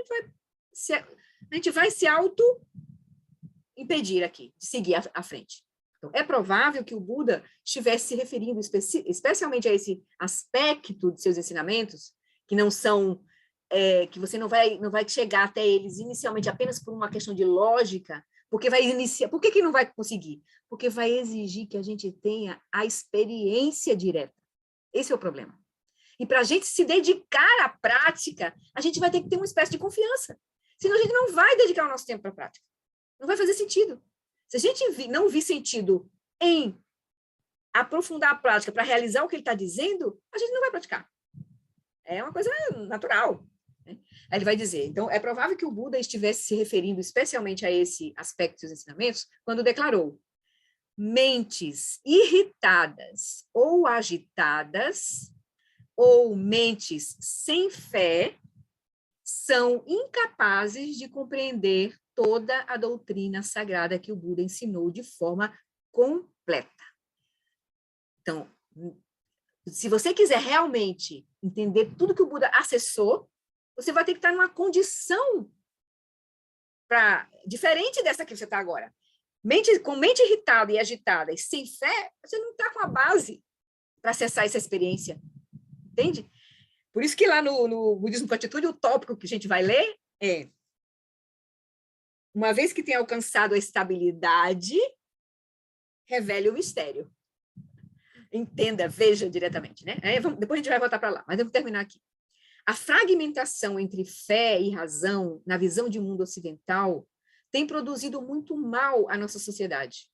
a gente vai se auto-impedir aqui, de seguir à frente. Então, é provável que o Buda estivesse se referindo especialmente a esse aspecto de seus ensinamentos, que não são, que você não vai chegar até eles inicialmente apenas por uma questão de lógica, porque vai iniciar. Por que não vai conseguir? Porque vai exigir que a gente tenha a experiência direta. Esse é o problema. E para a gente se dedicar à prática, a gente vai ter que ter uma espécie de confiança. Senão a gente não vai dedicar o nosso tempo para a prática. Não vai fazer sentido. Se a gente não vir sentido em aprofundar a prática para realizar o que ele está dizendo, a gente não vai praticar. É uma coisa natural. Né? Aí ele vai dizer, então, é provável que o Buda estivesse se referindo especialmente a esse aspecto dos ensinamentos quando declarou: mentes irritadas ou agitadas, ou mentes sem fé, são incapazes de compreender toda a doutrina sagrada que o Buda ensinou de forma completa. Então, se você quiser realmente entender tudo que o Buda acessou, você vai ter que estar numa condição diferente dessa que você está agora. Com mente irritada e agitada e sem fé, você não está com a base para acessar essa experiência. Entende? Por isso que lá no Budismo com Atitude, o tópico que a gente vai ler é: uma vez que tenha alcançado a estabilidade, revele o mistério. Entenda, veja diretamente, né? Depois a gente vai voltar para lá, mas eu vou terminar aqui. A fragmentação entre fé e razão na visão de mundo ocidental tem produzido muito mal à nossa sociedade.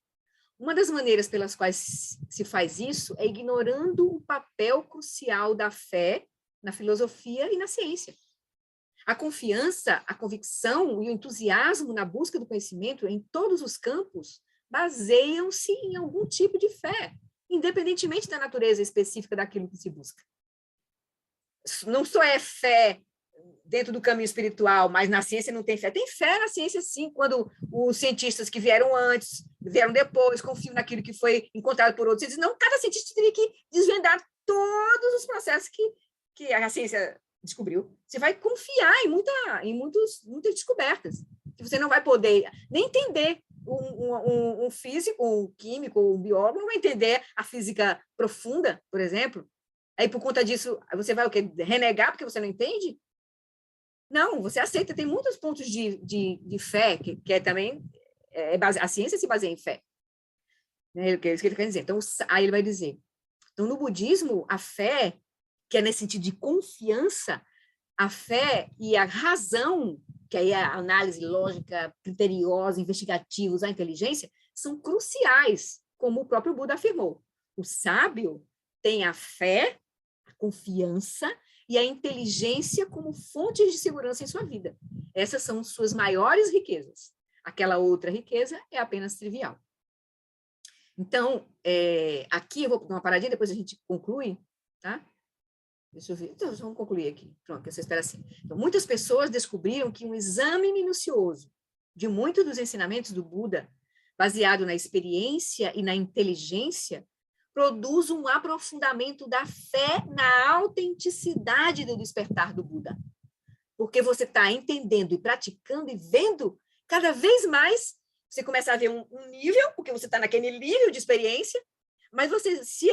Uma das maneiras pelas quais se faz isso é ignorando o papel crucial da fé na filosofia e na ciência. A confiança, a convicção e o entusiasmo na busca do conhecimento em todos os campos baseiam-se em algum tipo de fé, independentemente da natureza específica daquilo que se busca. Não só é fé dentro do caminho espiritual, mas na ciência não tem fé. Tem fé na ciência, sim, quando os cientistas que vieram antes, vieram depois, confiam naquilo que foi encontrado por outros. Eles dizem, não, cada cientista teria que desvendar todos os processos que a ciência descobriu. Você vai confiar em muitas descobertas, que você não vai poder nem entender. Um físico, um químico, um biólogo não vai entender a física profunda, por exemplo. Aí, por conta disso, você vai o quê? Renegar porque você não entende? Não, você aceita. Tem muitos pontos de fé, que é também... a ciência se baseia em fé. Né? É isso que ele quer dizer. Então, aí ele vai dizer... Então, no budismo, a fé, que é nesse sentido de confiança, a fé e a razão, que aí é a análise lógica, criteriosa, investigativa, a inteligência, são cruciais, como o próprio Buda afirmou. O sábio tem a fé, a confiança e a inteligência como fontes de segurança em sua vida. Essas são suas maiores riquezas. Aquela outra riqueza é apenas trivial. Então, aqui eu vou dar uma paradinha, depois a gente conclui, tá? Deixa eu ver. Então, vamos concluir aqui. Pronto, você espera assim. Então, muitas pessoas descobriram que um exame minucioso de muitos dos ensinamentos do Buda, baseado na experiência e na inteligência, produz um aprofundamento da fé na autenticidade do despertar do Buda. Porque você está entendendo e praticando e vendo cada vez mais, você começa a ver um nível, porque você está naquele nível de experiência, mas se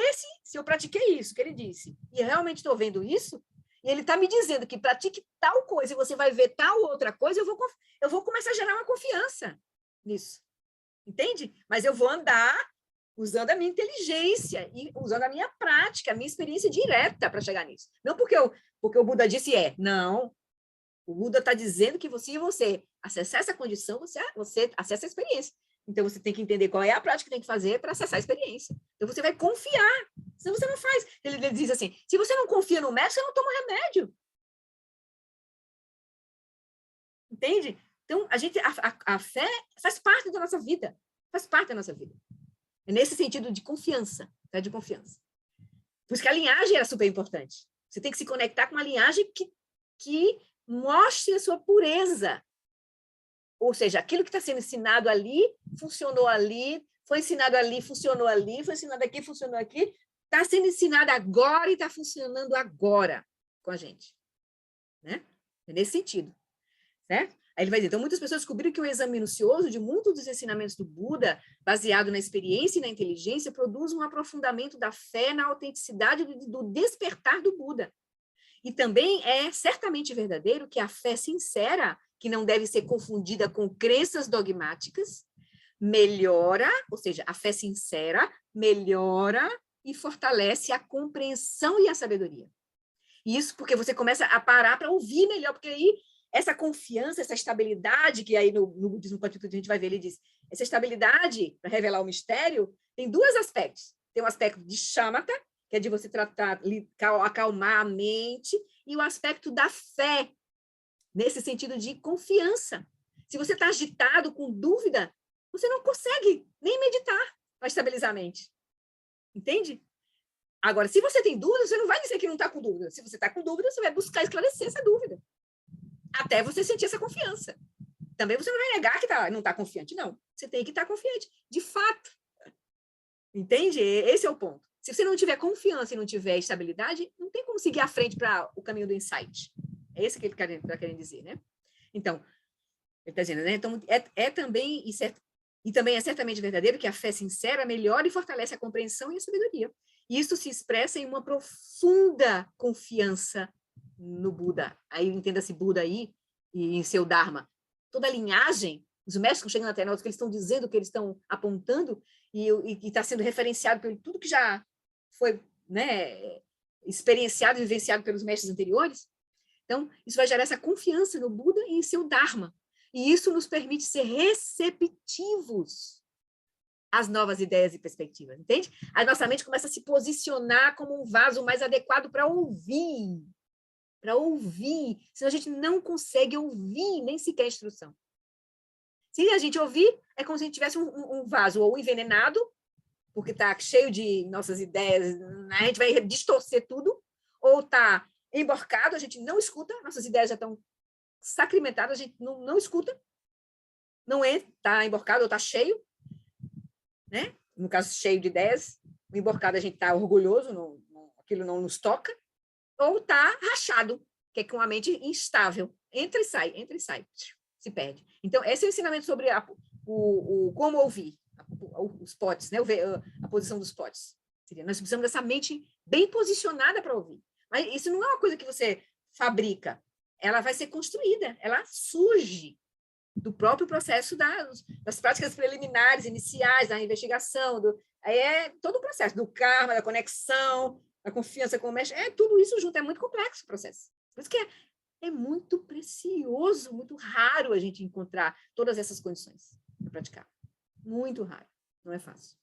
eu pratiquei isso que ele disse, e realmente estou vendo isso, e ele está me dizendo que pratique tal coisa e você vai ver tal outra coisa, eu vou começar a gerar uma confiança nisso. Entende? Mas eu vou andar usando a minha inteligência e usando a minha prática, a minha experiência direta para chegar nisso. Não porque o Buda disse não. O Buda está dizendo que se você acessar essa condição, você acessa a experiência. Então, você tem que entender qual é a prática que tem que fazer para acessar a experiência. Então, você vai confiar, senão você não faz. Ele diz assim, se você não confia no médico, você não toma remédio. Entende? Então, a fé faz parte da nossa vida. Faz parte da nossa vida. É nesse sentido de confiança, tá? De confiança. Por isso que a linhagem era super importante. Você tem que se conectar com uma linhagem que mostre a sua pureza. Ou seja, aquilo que está sendo ensinado ali, funcionou ali, foi ensinado ali, funcionou ali, foi ensinado aqui, funcionou aqui, está sendo ensinado agora e está funcionando agora com a gente. Né? É nesse sentido. Certo? Aí ele vai dizer, então muitas pessoas descobriram que o exame minucioso de muitos dos ensinamentos do Buda, baseado na experiência e na inteligência, produz um aprofundamento da fé na autenticidade do despertar do Buda. E também é certamente verdadeiro que a fé sincera, que não deve ser confundida com crenças dogmáticas, melhora, ou seja, a fé sincera melhora e fortalece a compreensão e a sabedoria. Isso porque você começa a parar para ouvir melhor, porque aí essa confiança, essa estabilidade, que aí no Budismo com Atitude a gente vai ver, ele diz, essa estabilidade para revelar o mistério tem dois aspectos. tem o aspecto de shamatha, que é de você tratar, acalmar a mente, e o aspecto da fé, nesse sentido de confiança. Se você está agitado, com dúvida, você não consegue nem meditar para estabilizar a mente. Entende? Agora, se você tem dúvida, você não vai dizer que não está com dúvida. Se você está com dúvida, você vai buscar esclarecer essa dúvida. Até você sentir essa confiança. Também você não vai negar que não está confiante. Não, você tem que estar confiante, de fato. Entende? Esse é o ponto. Se você não tiver confiança e não tiver estabilidade, não tem como seguir à frente para o caminho do insight. É esse que ele está querendo dizer, né? Então, ele está dizendo, né? Então, também, e também é certamente verdadeiro que a fé sincera melhora e fortalece a compreensão e a sabedoria. Isso se expressa em uma profunda confiança no Buda. Aí, entenda-se Buda aí, e em seu Dharma. Toda a linhagem, os mestres que chegam até nós, que eles estão dizendo, que eles estão apontando, e está sendo referenciado por tudo que já foi, né, experienciado e vivenciado pelos mestres anteriores. Então, isso vai gerar essa confiança no Buda e em seu Dharma. E isso nos permite ser receptivos às novas ideias e perspectivas, entende? A nossa mente começa a se posicionar como um vaso mais adequado para ouvir. Para ouvir. Senão a gente não consegue ouvir nem sequer a instrução. Se a gente ouvir, é como se a gente tivesse um vaso ou envenenado, porque está cheio de nossas ideias, a gente vai distorcer tudo, ou está emborcado, a gente não escuta, nossas ideias já estão sacramentadas, a gente não escuta, não está emborcado ou está cheio, né? No caso, cheio de ideias, o emborcado a gente está orgulhoso, aquilo não nos toca, ou está rachado, que é com a mente instável, entra e sai, se perde. Então, esse é o ensinamento sobre como ouvir, os potes, né? A posição dos potes. Nós precisamos dessa mente bem posicionada para ouvir. Mas isso não é uma coisa que você fabrica, ela vai ser construída, ela surge do próprio processo das práticas preliminares, iniciais, da investigação, aí é todo o processo do karma, da conexão, da confiança com o mestre, tudo isso junto, é muito complexo o processo. Por isso que é muito precioso, muito raro a gente encontrar todas essas condições para praticar. Muito raro, não é fácil.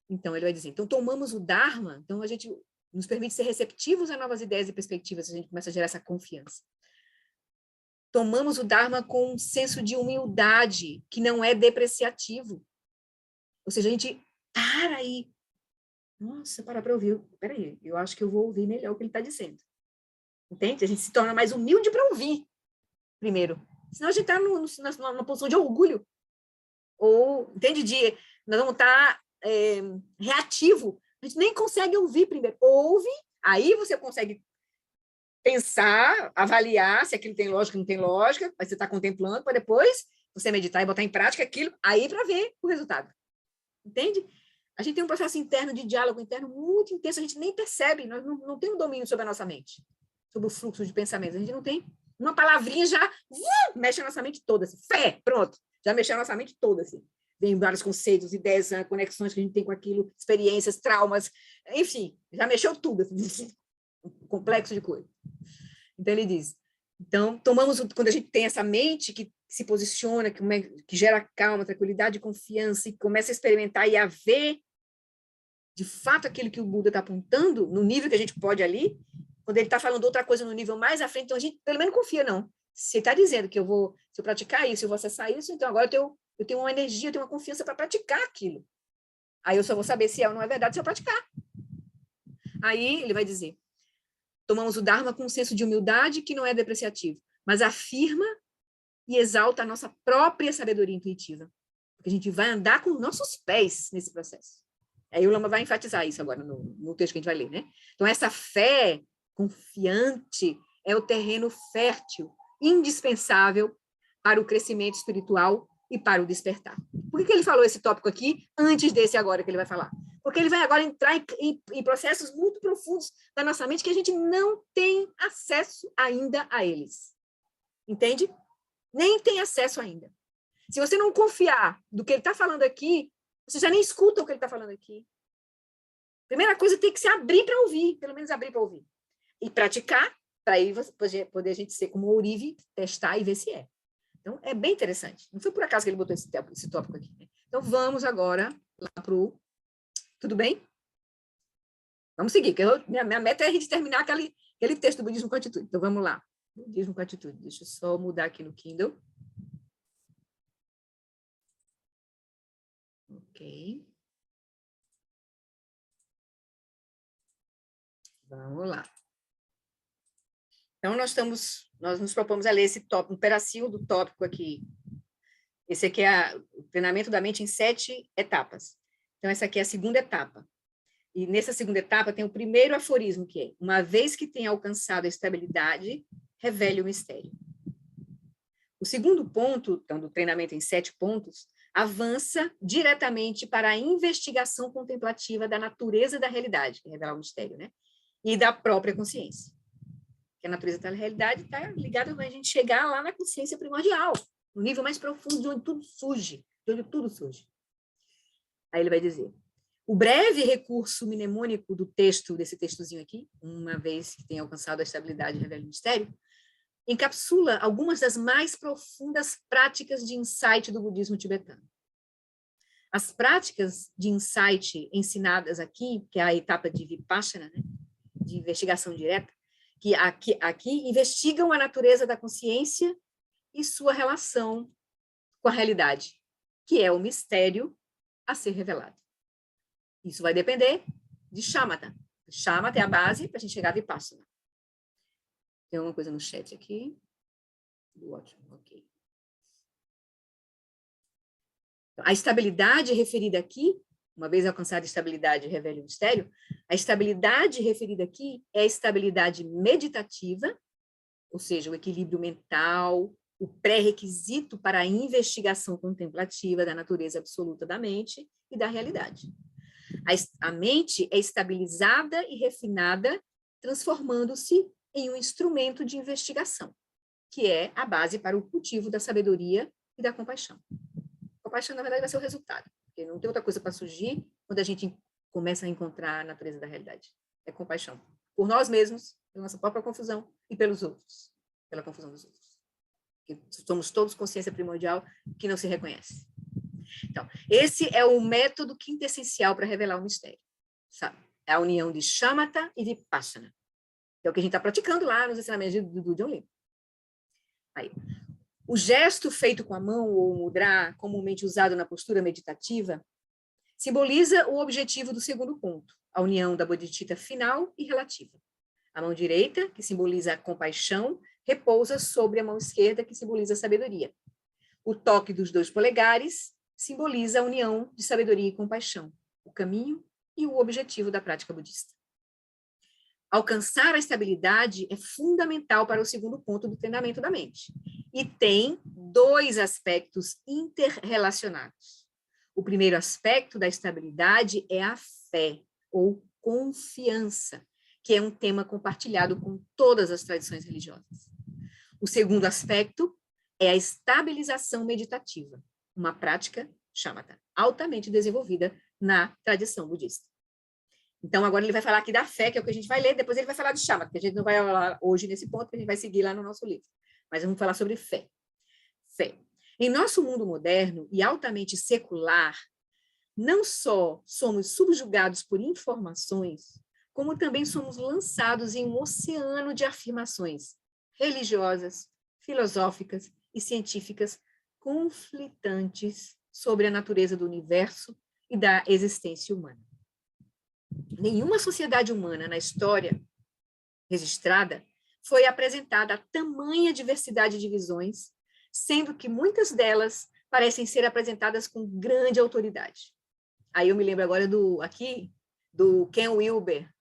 Então, ele vai dizer, então tomamos o Dharma, então a gente nos permite ser receptivos a novas ideias e perspectivas, a gente começa a gerar essa confiança. Tomamos o Dharma com um senso de humildade, que não é depreciativo. Ou seja, a gente para aí. Nossa, para ouvir. Peraí, eu acho que eu vou ouvir melhor o que ele está dizendo. Entende? A gente se torna mais humilde para ouvir, primeiro. Senão a gente está numa posição de orgulho. Ou, entende? Nós vamos estar reativo. A gente nem consegue ouvir primeiro. Ouve, aí você consegue pensar, avaliar se aquilo tem lógica ou não tem lógica, mas você está contemplando, para depois você meditar e botar em prática aquilo, aí para ver o resultado. Entende? A gente tem um processo interno de diálogo interno muito intenso, a gente nem percebe, nós não temos domínio sobre a nossa mente, sobre o fluxo de pensamentos, a gente não tem. Uma palavrinha já mexe a nossa mente toda, assim, fé, pronto, já mexeu a nossa mente toda, assim. Vem vários conceitos, ideias, conexões que a gente tem com aquilo, experiências, traumas, enfim, já mexeu tudo, assim, um complexo de coisa. Então, ele diz, então, quando a gente tem essa mente que se posiciona, que gera calma, tranquilidade e confiança, e começa a experimentar e a ver, de fato, aquilo que o Buda está apontando, no nível que a gente pode ali, quando ele está falando outra coisa no nível mais à frente, então a gente, pelo menos, confia, não. Se ele está dizendo que se eu praticar isso, eu vou acessar isso, então agora eu tenho uma energia, eu tenho uma confiança para praticar aquilo. Aí eu só vou saber se é ou não é verdade se eu praticar. Aí ele vai dizer, tomamos o Dharma com um senso de humildade que não é depreciativo, mas afirma e exalta a nossa própria sabedoria intuitiva. Porque a gente vai andar com nossos pés nesse processo. Aí o Lama vai enfatizar isso agora no texto que a gente vai ler, né? Então, essa fé confiante é o terreno fértil, indispensável para o crescimento espiritual e para o despertar. Por que ele falou esse tópico aqui antes desse agora que ele vai falar? Porque ele vai agora entrar em processos muito profundos da nossa mente que a gente não tem acesso ainda a eles. Entende? Nem tem acesso ainda. Se você não confiar do que ele está falando aqui, você já nem escuta o que ele está falando aqui. Primeira coisa, tem que se abrir para ouvir, pelo menos abrir para ouvir. E praticar, para aí poder a gente ser como o Ourive, testar e ver se é. Então, é bem interessante. Não foi por acaso que ele botou esse tópico aqui. Né? Então, vamos agora lá para o... Tudo bem? Vamos seguir, porque minha meta é a gente terminar aquele texto do Budismo com Atitude. Então, vamos lá. Budismo com Atitude. Deixa eu só mudar aqui no Kindle. Ok. Vamos lá. Então, nós nos propomos a ler esse tópico, um pedacinho do tópico aqui. Esse aqui é o treinamento da mente em 7 etapas. Então, essa aqui é a segunda etapa. E nessa segunda etapa tem o primeiro aforismo, que é: uma vez que tenha alcançado a estabilidade, revele o mistério. O segundo ponto, então, do treinamento em 7 pontos, avança diretamente para a investigação contemplativa da natureza da realidade, que é revelar o mistério, né? E da própria consciência. Porque a natureza da realidade está ligada a gente chegar lá na consciência primordial, no nível mais profundo, de onde tudo surge, Aí ele vai dizer: o breve recurso mnemônico do texto, desse textozinho aqui, uma vez que tenha alcançado a estabilidade e revela o mistério, encapsula algumas das mais profundas práticas de insight do budismo tibetano. As práticas de insight ensinadas aqui, que é a etapa de Vipassana, né, de investigação direta, que aqui investigam a natureza da consciência e sua relação com a realidade, que é o mistério a ser revelado. Isso vai depender de Shamatha. Shamatha é a base para a gente chegar a Vipassana. Tem alguma coisa no chat aqui? Ótimo, ok. A estabilidade referida aqui, uma vez alcançada a estabilidade, revela o mistério, a estabilidade referida aqui é a estabilidade meditativa, ou seja, o equilíbrio mental, o pré-requisito para a investigação contemplativa da natureza absoluta da mente e da realidade. A mente é estabilizada e refinada, transformando-se em um instrumento de investigação, que é a base para o cultivo da sabedoria e da compaixão. A compaixão, na verdade, vai ser o resultado, porque não tem outra coisa para surgir quando a gente começa a encontrar a natureza da realidade. É compaixão. Por nós mesmos, pela nossa própria confusão, e pelos outros, pela confusão dos outros. Porque somos todos consciência primordial que não se reconhece. Então, esse é o método quintessencial para revelar o mistério, sabe? É a união de Shamatha e Vipassana. É o que a gente está praticando lá nos ensinamentos do John Lee. Aí, o gesto feito com a mão, ou mudra, comumente usado na postura meditativa, simboliza o objetivo do segundo ponto, a união da bodhicitta final e relativa. A mão direita, que simboliza a compaixão, repousa sobre a mão esquerda, que simboliza a sabedoria. O toque dos 2 polegares simboliza a união de sabedoria e compaixão, o caminho e o objetivo da prática budista. Alcançar a estabilidade é fundamental para o segundo ponto do treinamento da mente. E tem 2 aspectos interrelacionados. O primeiro aspecto da estabilidade é a fé, ou confiança, que é um tema compartilhado com todas as tradições religiosas. O segundo aspecto é a estabilização meditativa, uma prática Shamatha, altamente desenvolvida na tradição budista. Então, agora ele vai falar aqui da fé, que é o que a gente vai ler, depois ele vai falar de Shamatha, que a gente não vai falar hoje nesse ponto, que a gente vai seguir lá no nosso livro. Mas vamos falar sobre fé. Fé. Em nosso mundo moderno e altamente secular, não só somos subjugados por informações, como também somos lançados em um oceano de afirmações religiosas, filosóficas e científicas conflitantes sobre a natureza do universo e da existência humana. Nenhuma sociedade humana na história registrada foi apresentada a tamanha diversidade de visões, sendo que muitas delas parecem ser apresentadas com grande autoridade. Aí eu me lembro agora do Ken Wilber,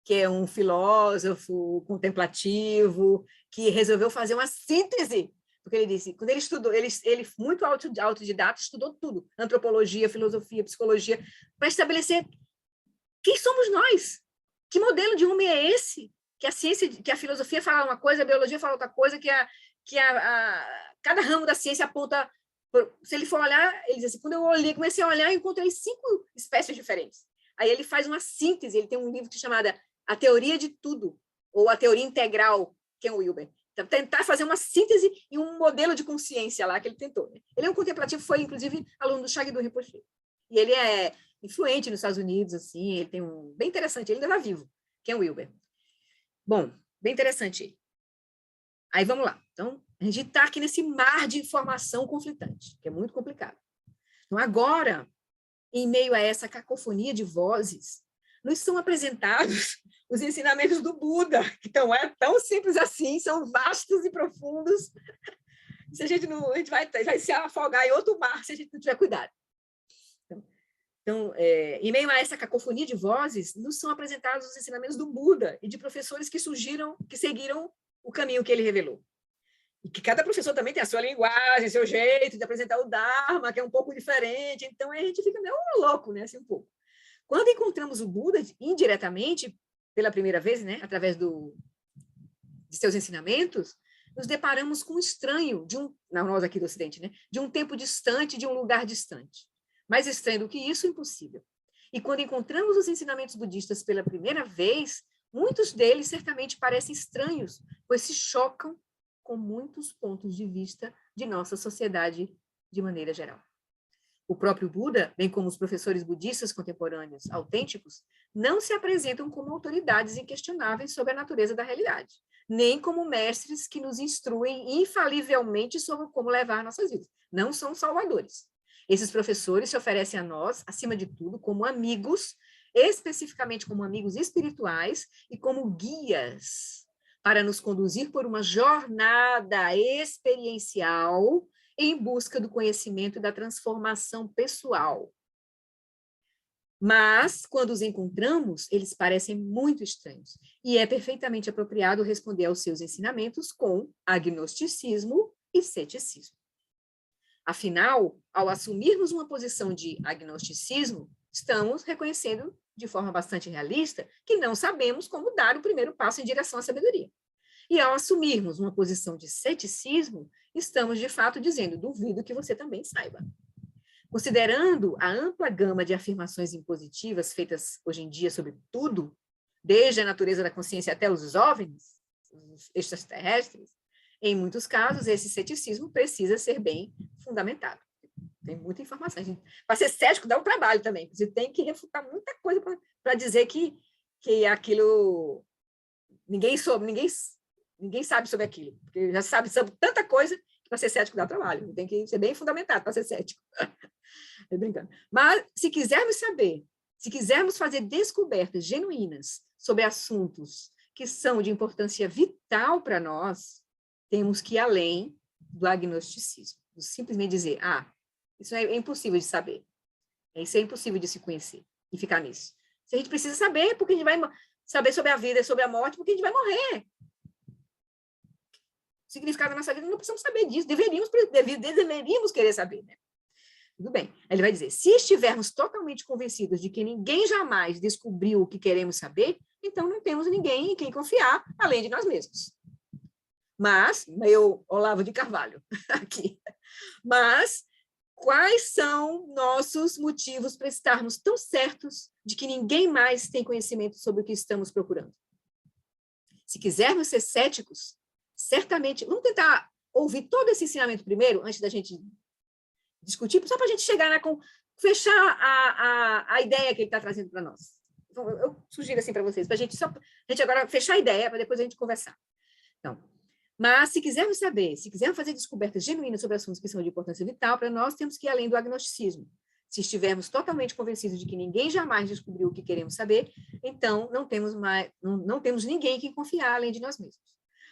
que é um filósofo contemplativo, que resolveu fazer uma síntese, porque ele disse, quando ele estudou, ele muito autodidata, estudou tudo, antropologia, filosofia, psicologia, para estabelecer quem somos nós, que modelo de homem é esse, que a ciência, que a filosofia fala uma coisa, a biologia fala outra coisa, cada ramo da ciência aponta, se ele for olhar, ele diz assim, quando eu comecei a olhar, eu encontrei 5 espécies diferentes. Aí ele faz uma síntese, ele tem um livro que é chamado A Teoria de Tudo, ou A Teoria Integral, Ken Wilber. Então, tentar fazer uma síntese e um modelo de consciência lá que ele tentou. Né? Ele é um contemplativo, foi, inclusive, aluno do Shagdu Rinpoche. E ele é influente nos Estados Unidos, assim, ele tem um... Bem interessante, ele ainda está vivo, Ken Wilber. Bom, bem interessante ele. Aí vamos lá. Então, a gente está aqui nesse mar de informação conflitante, que é muito complicado. Então, agora, em meio a essa cacofonia de vozes, nos são apresentados os ensinamentos do Buda, que não é tão simples assim, são vastos e profundos. Se a gente não, a gente vai se afogar em outro mar se a gente não tiver cuidado. Então, em meio a essa cacofonia de vozes, nos são apresentados os ensinamentos do Buda e de professores que seguiram o caminho que ele revelou. E que cada professor também tem a sua linguagem, seu jeito de apresentar o Dharma, que é um pouco diferente. Então, a gente fica meio louco, né? Assim, um pouco. Quando encontramos o Buda, indiretamente, pela primeira vez, né? Através de seus ensinamentos, nos deparamos com um estranho, nós aqui do Ocidente, né? De um tempo distante, de um lugar distante. Mais estranho do que isso, impossível. E quando encontramos os ensinamentos budistas pela primeira vez, muitos deles certamente parecem estranhos, pois se chocam com muitos pontos de vista de nossa sociedade de maneira geral. O próprio Buda, bem como os professores budistas contemporâneos autênticos, não se apresentam como autoridades inquestionáveis sobre a natureza da realidade, nem como mestres que nos instruem infalivelmente sobre como levar nossas vidas. Não são salvadores. Esses professores se oferecem a nós, acima de tudo, como amigos, especificamente como amigos espirituais e como guias para nos conduzir por uma jornada experiencial em busca do conhecimento e da transformação pessoal. Mas, quando os encontramos, eles parecem muito estranhos, e é perfeitamente apropriado responder aos seus ensinamentos com agnosticismo e ceticismo. Afinal, ao assumirmos uma posição de agnosticismo, estamos reconhecendo, de forma bastante realista, que não sabemos como dar o primeiro passo em direção à sabedoria. E ao assumirmos uma posição de ceticismo, estamos, de fato, dizendo, duvido que você também saiba. Considerando a ampla gama de afirmações impositivas feitas hoje em dia sobre tudo, desde a natureza da consciência até os OVNIs, os extraterrestres, em muitos casos, esse ceticismo precisa ser bem fundamentado. Tem muita informação. Para ser cético dá um trabalho também. Você tem que refutar muita coisa para dizer que aquilo... Ninguém sabe sobre aquilo. Porque já sabe sobre tanta coisa que para ser cético dá trabalho. Tem que ser bem fundamentado para ser cético. Estou brincando. Mas, se quisermos saber, se quisermos fazer descobertas genuínas sobre assuntos que são de importância vital para nós, temos que ir além do agnosticismo. Simplesmente dizer, isso é impossível de saber. Isso é impossível de se conhecer e ficar nisso. Se a gente precisa saber, porque a gente vai saber sobre a vida e sobre a morte, porque a gente vai morrer. O significado da nossa vida, não precisamos saber disso. Deveríamos querer saber, né? Tudo bem. Ele vai dizer, se estivermos totalmente convencidos de que ninguém jamais descobriu o que queremos saber, então não temos ninguém em quem confiar, além de nós mesmos. Mas, meu Olavo de Carvalho, aqui, mas quais são nossos motivos para estarmos tão certos de que ninguém mais tem conhecimento sobre o que estamos procurando? Se quisermos ser céticos, certamente, vamos tentar ouvir todo esse ensinamento primeiro, antes da gente discutir, só para a gente chegar fechar a ideia que ele está trazendo para nós. Então, eu sugiro assim para vocês, para a gente agora fechar a ideia, para depois a gente conversar. Então, mas, se quisermos saber, se quisermos fazer descobertas genuínas sobre assuntos que são de importância vital, para nós temos que ir além do agnosticismo. Se estivermos totalmente convencidos de que ninguém jamais descobriu o que queremos saber, então não temos ninguém em quem confiar além de nós mesmos.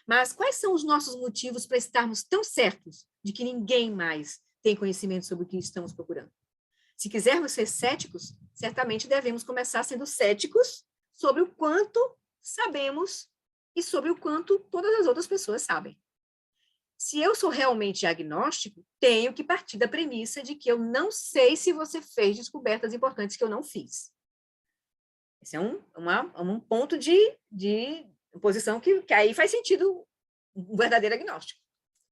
Mas quais são os nossos motivos para estarmos tão certos de que ninguém mais tem conhecimento sobre o que estamos procurando? Se quisermos ser céticos, certamente devemos começar sendo céticos sobre o quanto sabemos e sobre o quanto todas as outras pessoas sabem. Se eu sou realmente agnóstico, tenho que partir da premissa de que eu não sei se você fez descobertas importantes que eu não fiz. Esse é um ponto de posição que aí faz sentido um verdadeiro agnóstico.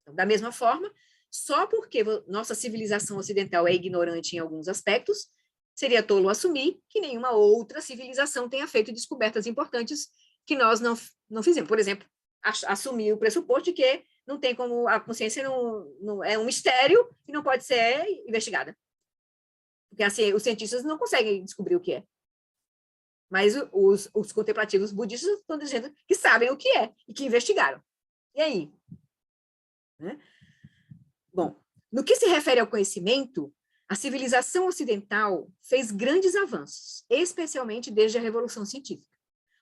Então, da mesma forma, só porque nossa civilização ocidental é ignorante em alguns aspectos, seria tolo assumir que nenhuma outra civilização tenha feito descobertas importantes que nós não fizemos. Por exemplo, assumir o pressuposto de que não tem como, a consciência não é um mistério e não pode ser investigada. Porque assim, os cientistas não conseguem descobrir o que é. Mas os contemplativos budistas estão dizendo que sabem o que é e que investigaram. E aí? Né? Bom, no que se refere ao conhecimento, a civilização ocidental fez grandes avanços, especialmente desde a Revolução Científica.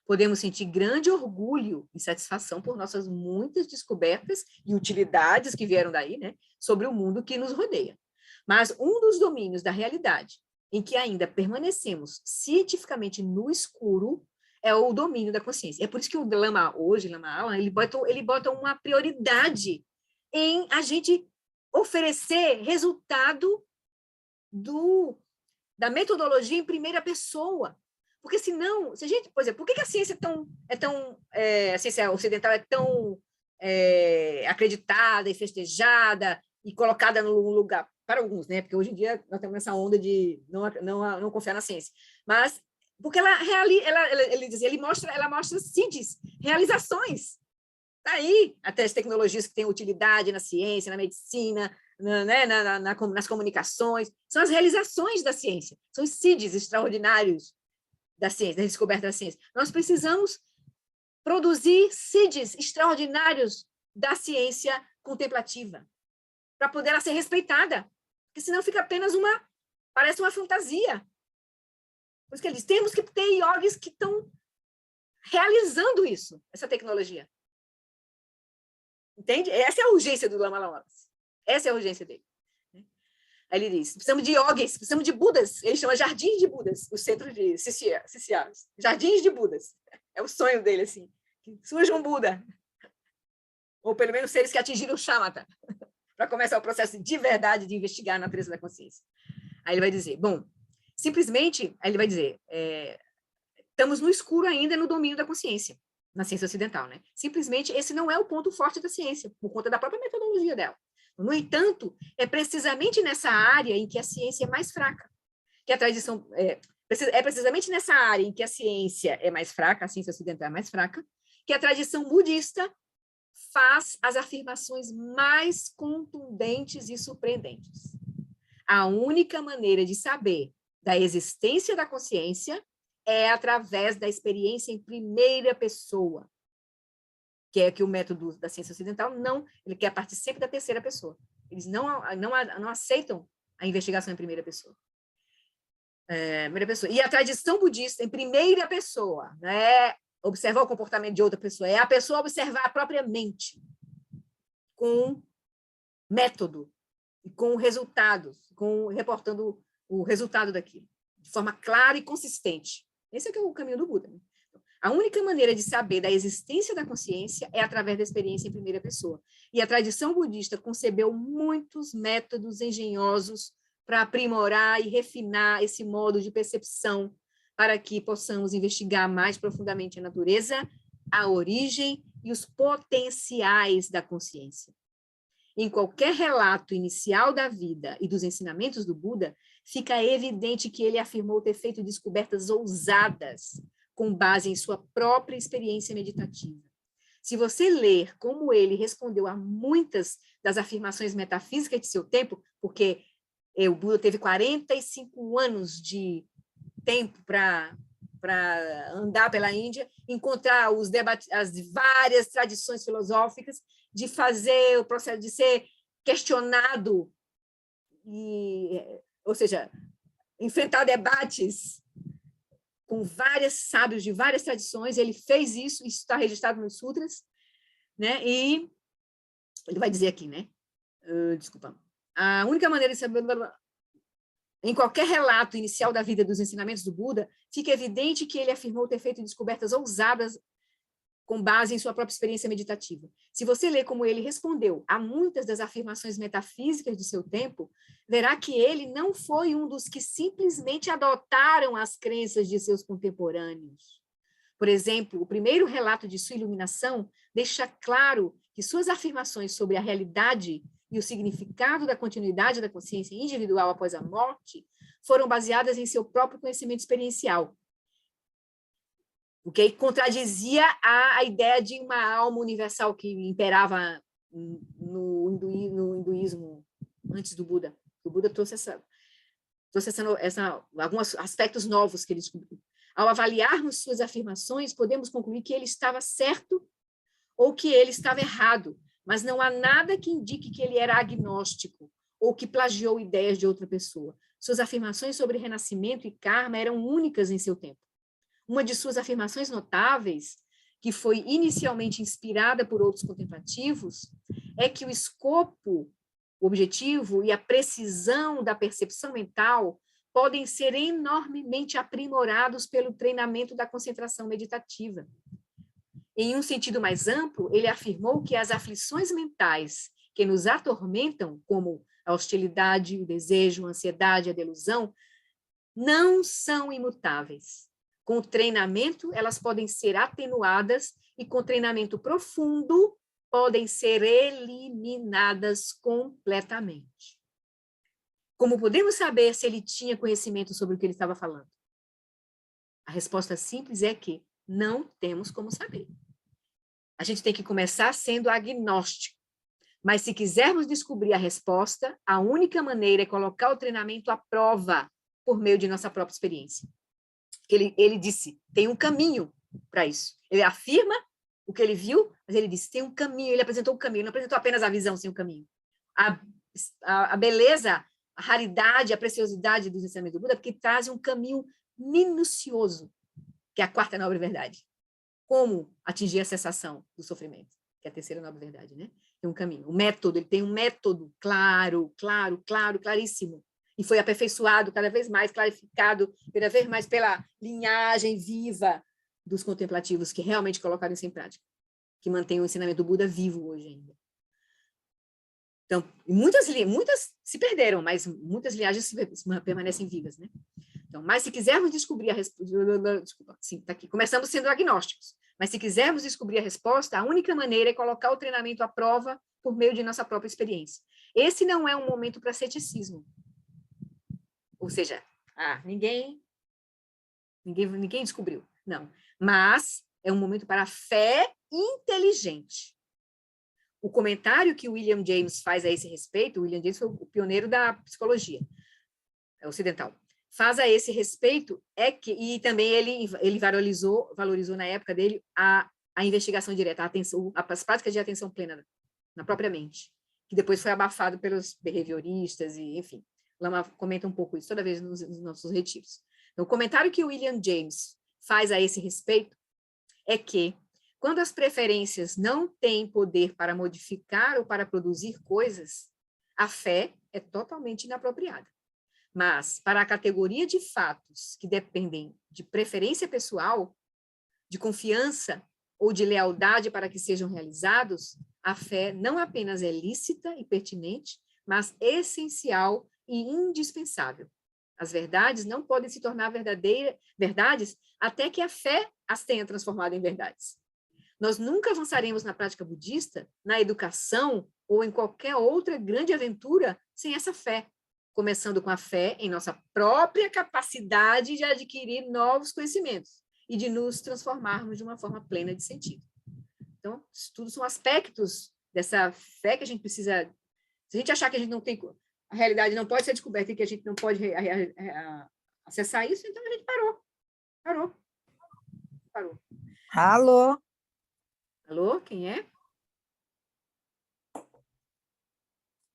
Podemos sentir grande orgulho e satisfação por nossas muitas descobertas e utilidades que vieram daí, né, sobre o mundo que nos rodeia. Mas um dos domínios da realidade em que ainda permanecemos cientificamente no escuro é o domínio da consciência. É por isso que o Lama Alan, ele bota uma prioridade em a gente oferecer resultado da metodologia em primeira pessoa. Porque senão, se a gente, por exemplo, por que a ciência a ciência ocidental é tão acreditada e festejada e colocada no lugar, para alguns, né? Porque hoje em dia nós temos essa onda de não confiar na ciência. Mas porque ele mostra CIDs, realizações. Está aí até as tecnologias que têm utilidade na ciência, na medicina, nas comunicações, são as realizações da ciência, são os CIDs extraordinários da ciência, da descoberta da ciência. Nós precisamos produzir CIDs extraordinários da ciência contemplativa, para poder ela ser respeitada, porque senão fica apenas parece uma fantasia. Por isso que ele diz, temos que ter yogis que estão realizando isso, essa tecnologia. Entende? Essa é a urgência do Lama Lawrence. Essa é a urgência dele. Aí ele diz, precisamos de yogis, precisamos de Budas. Ele chama jardins de Budas, o centro de CCRs. Jardins de Budas. É o sonho dele, assim. Que surja um Buda. Ou pelo menos seres que atingiram o shamatha, para começar o processo de verdade de investigar a natureza da consciência. Aí ele vai dizer, bom, simplesmente, aí ele vai dizer, estamos no escuro ainda no domínio da consciência, na ciência ocidental, né? Simplesmente esse não é o ponto forte da ciência, por conta da própria metodologia dela. No entanto, é precisamente nessa área em que a ciência é mais fraca, que a tradição... É precisamente nessa área em que a ciência é mais fraca, a ciência ocidental é mais fraca, que a tradição budista faz as afirmações mais contundentes e surpreendentes. A única maneira de saber da existência da consciência é através da experiência em primeira pessoa, que é que o método da ciência ocidental ele quer partir sempre da terceira pessoa. Eles não aceitam a investigação em primeira pessoa. E a tradição budista em primeira pessoa, né, observar o comportamento de outra pessoa, é a pessoa observar propriamente, com método, e com resultados, reportando o resultado daquilo, de forma clara e consistente. Esse é que é o caminho do Buda. Né? A única maneira de saber da existência da consciência é através da experiência em primeira pessoa. E a tradição budista concebeu muitos métodos engenhosos para aprimorar e refinar esse modo de percepção, para que possamos investigar mais profundamente a natureza, a origem e os potenciais da consciência. Em qualquer relato inicial da vida e dos ensinamentos do Buda, fica evidente que ele afirmou ter feito descobertas ousadas com base em sua própria experiência meditativa. Se você ler como ele respondeu a muitas das afirmações metafísicas de seu tempo, porque o Buda teve 45 anos de tempo para andar pela Índia, encontrar as várias tradições filosóficas, de fazer o processo de ser questionado, ou seja, enfrentar debates com vários sábios de várias tradições. Ele fez isso está registrado nos sutras, né? E ele vai dizer aqui, né? Desculpa. A única maneira de saber... Em qualquer relato inicial da vida dos ensinamentos do Buda, fica evidente que ele afirmou ter feito descobertas ousadas com base em sua própria experiência meditativa. Se você ler como ele respondeu a muitas das afirmações metafísicas de seu tempo, verá que ele não foi um dos que simplesmente adotaram as crenças de seus contemporâneos. Por exemplo, o primeiro relato de sua iluminação deixa claro que suas afirmações sobre a realidade e o significado da continuidade da consciência individual após a morte foram baseadas em seu próprio conhecimento experiencial, o que contradizia a ideia de uma alma universal que imperava no hinduísmo antes do Buda. O Buda trouxe trouxe alguns aspectos novos que ele descobriu. Ao avaliarmos suas afirmações, podemos concluir que ele estava certo ou que ele estava errado, mas não há nada que indique que ele era agnóstico ou que plagiou ideias de outra pessoa. Suas afirmações sobre renascimento e karma eram únicas em seu tempo. Uma de suas afirmações notáveis, que foi inicialmente inspirada por outros contemplativos, é que o escopo, o objetivo e a precisão da percepção mental podem ser enormemente aprimorados pelo treinamento da concentração meditativa. Em um sentido mais amplo, ele afirmou que as aflições mentais que nos atormentam, como a hostilidade, o desejo, a ansiedade, a delusão, não são imutáveis. Com o treinamento, elas podem ser atenuadas e, com treinamento profundo, podem ser eliminadas completamente. Como podemos saber se ele tinha conhecimento sobre o que ele estava falando? A resposta simples é que não temos como saber. A gente tem que começar sendo agnóstico. Mas se quisermos descobrir a resposta, a única maneira é colocar o treinamento à prova por meio de nossa própria experiência. Ele disse, tem um caminho para isso. Ele afirma o que ele viu, mas ele disse, tem um caminho. Ele apresentou um caminho, ele não apresentou apenas a visão sem o caminho. A beleza, a raridade, a preciosidade dos ensinamentos do Buda, porque traz um caminho minucioso, que é a quarta nobre verdade. Como atingir a cessação do sofrimento, que é a terceira nobre verdade, né? Tem um caminho, um método, ele tem um método claríssimo, e foi aperfeiçoado cada vez mais, clarificado cada vez mais pela linhagem viva dos contemplativos que realmente colocaram isso em prática, que mantém o ensinamento do Buda vivo hoje ainda. Então, muitas se perderam, mas muitas linhagens permanecem vivas, né? Então, mas se quisermos descobrir a resposta... Desculpa, sim, está aqui. Começamos sendo agnósticos. Mas se quisermos descobrir a resposta, a única maneira é colocar o treinamento à prova por meio de nossa própria experiência. Esse não é um momento para ceticismo. Ou seja, ninguém descobriu. Não. Mas é um momento para a fé inteligente. O comentário que o William James faz a esse respeito, o William James foi o pioneiro da psicologia ocidental, faz a esse respeito, e também ele valorizou na época dele a investigação direta, as práticas de atenção plena na própria mente, que depois foi abafado pelos behavioristas, e enfim, Lama comenta um pouco isso toda vez nos nossos retiros. Então, o comentário que o William James faz a esse respeito é que, quando as preferências não têm poder para modificar ou para produzir coisas, a fé é totalmente inapropriada. Mas, para a categoria de fatos que dependem de preferência pessoal, de confiança ou de lealdade para que sejam realizados, a fé não apenas é lícita e pertinente, mas essencial e indispensável. As verdades não podem se tornar verdades até que a fé as tenha transformado em verdades. Nós nunca avançaremos na prática budista, na educação ou em qualquer outra grande aventura sem essa fé, começando com a fé em nossa própria capacidade de adquirir novos conhecimentos e de nos transformarmos de uma forma plena de sentido. Então, isso tudo são aspectos dessa fé que a gente precisa... Se a gente achar que a gente não tem... A realidade não pode ser descoberta e que a gente não pode acessar isso, então a gente parou. Alô? Alô, quem é?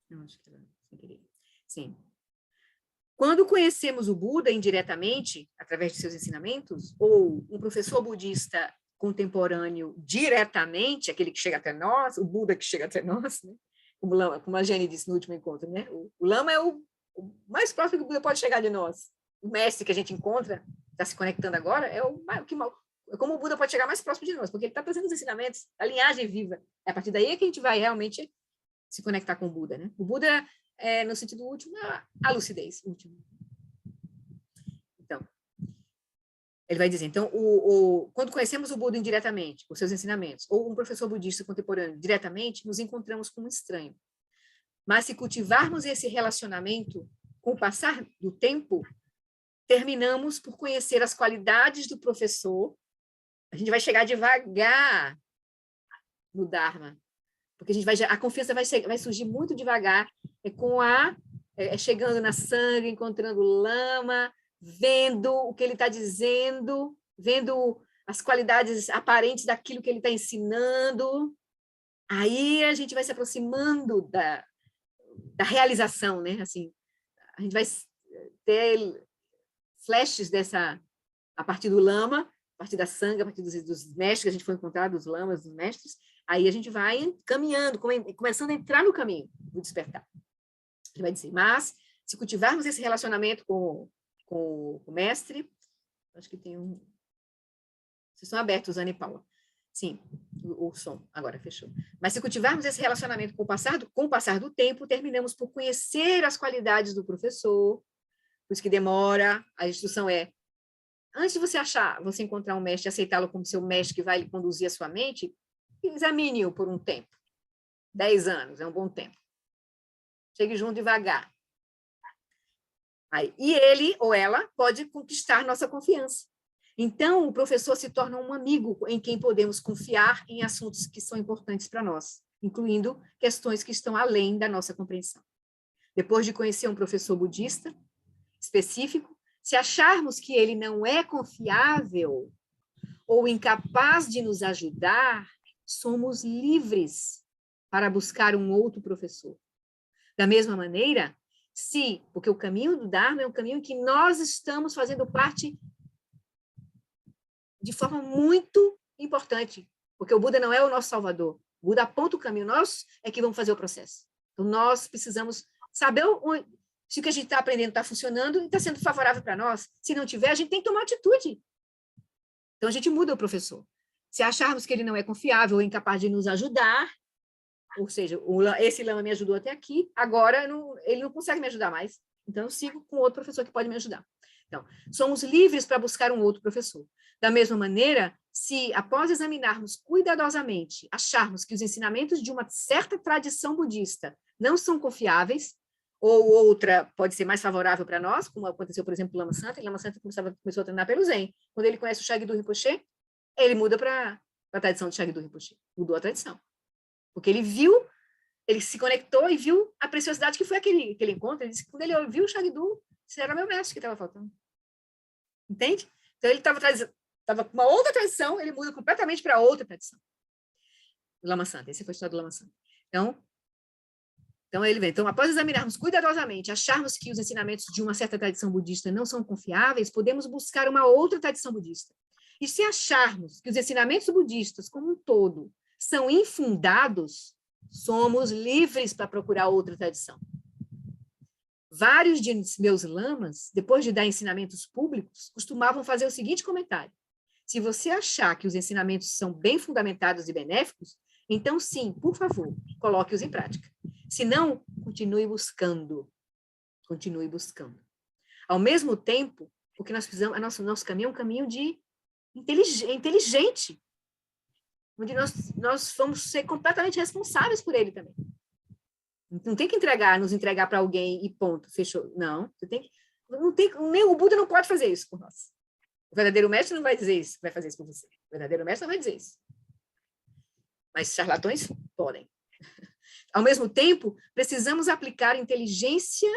Não, acho que ela sem querer. Sim. Quando conhecemos o Buda indiretamente, através de seus ensinamentos, ou um professor budista contemporâneo diretamente, aquele que chega até nós, o Buda que chega até nós, né? Como a Jane disse no último encontro, né? O Lama é o mais próximo que o Buda pode chegar de nós. O mestre que a gente encontra, está se conectando agora, é como o Buda pode chegar mais próximo de nós, porque ele está trazendo os ensinamentos, a linhagem viva. É a partir daí que a gente vai realmente se conectar com o Buda, né? O Buda, no sentido último, é a lucidez última. Então, ele vai dizer, então, quando conhecemos o Buda indiretamente, os seus ensinamentos, ou um professor budista contemporâneo diretamente, nos encontramos com um estranho. Mas se cultivarmos esse relacionamento, com o passar do tempo, terminamos por conhecer as qualidades do professor. A gente vai chegar devagar no Dharma, porque a confiança vai surgir muito devagar, com a chegando na sanga, encontrando o lama, vendo o que ele está dizendo, vendo as qualidades aparentes daquilo que ele está ensinando. Aí a gente vai se aproximando da realização, né? Assim, a gente vai ter flashes a partir do lama, a partir da sanga, a partir dos mestres que a gente foi encontrar, dos lamas, dos mestres. Aí a gente vai caminhando, começando a entrar no caminho do despertar. Ele vai dizer, mas se cultivarmos esse relacionamento com o mestre, acho que tem um... Vocês estão abertos, Ana e Paula. Sim, o som agora fechou. Mas se cultivarmos esse relacionamento com o passar do tempo, terminamos por conhecer as qualidades do professor, por isso que demora. A instrução é, antes de você encontrar um mestre e aceitá-lo como seu mestre que vai lhe conduzir a sua mente, examine-o por um tempo. 10 anos é um bom tempo. Chegue junto devagar. Aí, e ele ou ela pode conquistar nossa confiança. Então, o professor se torna um amigo em quem podemos confiar em assuntos que são importantes para nós, incluindo questões que estão além da nossa compreensão. Depois de conhecer um professor budista específico, se acharmos que ele não é confiável ou incapaz de nos ajudar, somos livres para buscar um outro professor. Da mesma maneira, porque o caminho do Dharma é um caminho que nós estamos fazendo parte de forma muito importante, porque o Buda não é o nosso salvador. O Buda aponta o caminho, nós é que vamos fazer o processo. Então, nós precisamos saber se o que a gente está aprendendo está funcionando e está sendo favorável para nós. Se não tiver, a gente tem que tomar atitude. Então, a gente muda o professor. Se acharmos que ele não é confiável ou incapaz de nos ajudar, ou seja, esse lama me ajudou até aqui, agora ele não consegue me ajudar mais, então eu sigo com outro professor que pode me ajudar. Então, somos livres para buscar um outro professor. Da mesma maneira, se após examinarmos cuidadosamente, acharmos que os ensinamentos de uma certa tradição budista não são confiáveis, ou outra pode ser mais favorável para nós, como aconteceu, por exemplo, com o Lama Santa, e Lama Santa começou a treinar pelo Zen. Quando ele conhece o Shagdu Rinpoche, ele muda para a tradição de Shagdu Rinpoche, mudou a tradição. Porque ele se conectou e viu a preciosidade que foi aquele encontro. Ele disse que quando ele ouviu o Shagdu, esse era meu mestre que estava faltando. Entende? Então, ele estava com uma outra tradição, ele muda completamente para outra tradição. O Lama Santa, esse foi a história do Lama Santa. Então, ele vem. Então, após examinarmos cuidadosamente, acharmos que os ensinamentos de uma certa tradição budista não são confiáveis, podemos buscar uma outra tradição budista. E se acharmos que os ensinamentos budistas, como um todo, são infundados, somos livres para procurar outra tradição. Vários de meus lamas, depois de dar ensinamentos públicos, costumavam fazer o seguinte comentário: se você achar que os ensinamentos são bem fundamentados e benéficos, então sim, por favor, coloque-os em prática. Se não, continue buscando. Continue buscando. Ao mesmo tempo, o que nós precisamos, nosso caminho é um caminho de inteligente, onde nós vamos ser completamente responsáveis por ele também. Não tem que nos entregar para alguém e ponto, fechou. Não, nem o Buda não pode fazer isso por nós. O verdadeiro mestre não vai dizer isso, vai fazer isso por você. O verdadeiro mestre não vai dizer isso. Mas charlatões podem. Ao mesmo tempo, precisamos aplicar inteligência.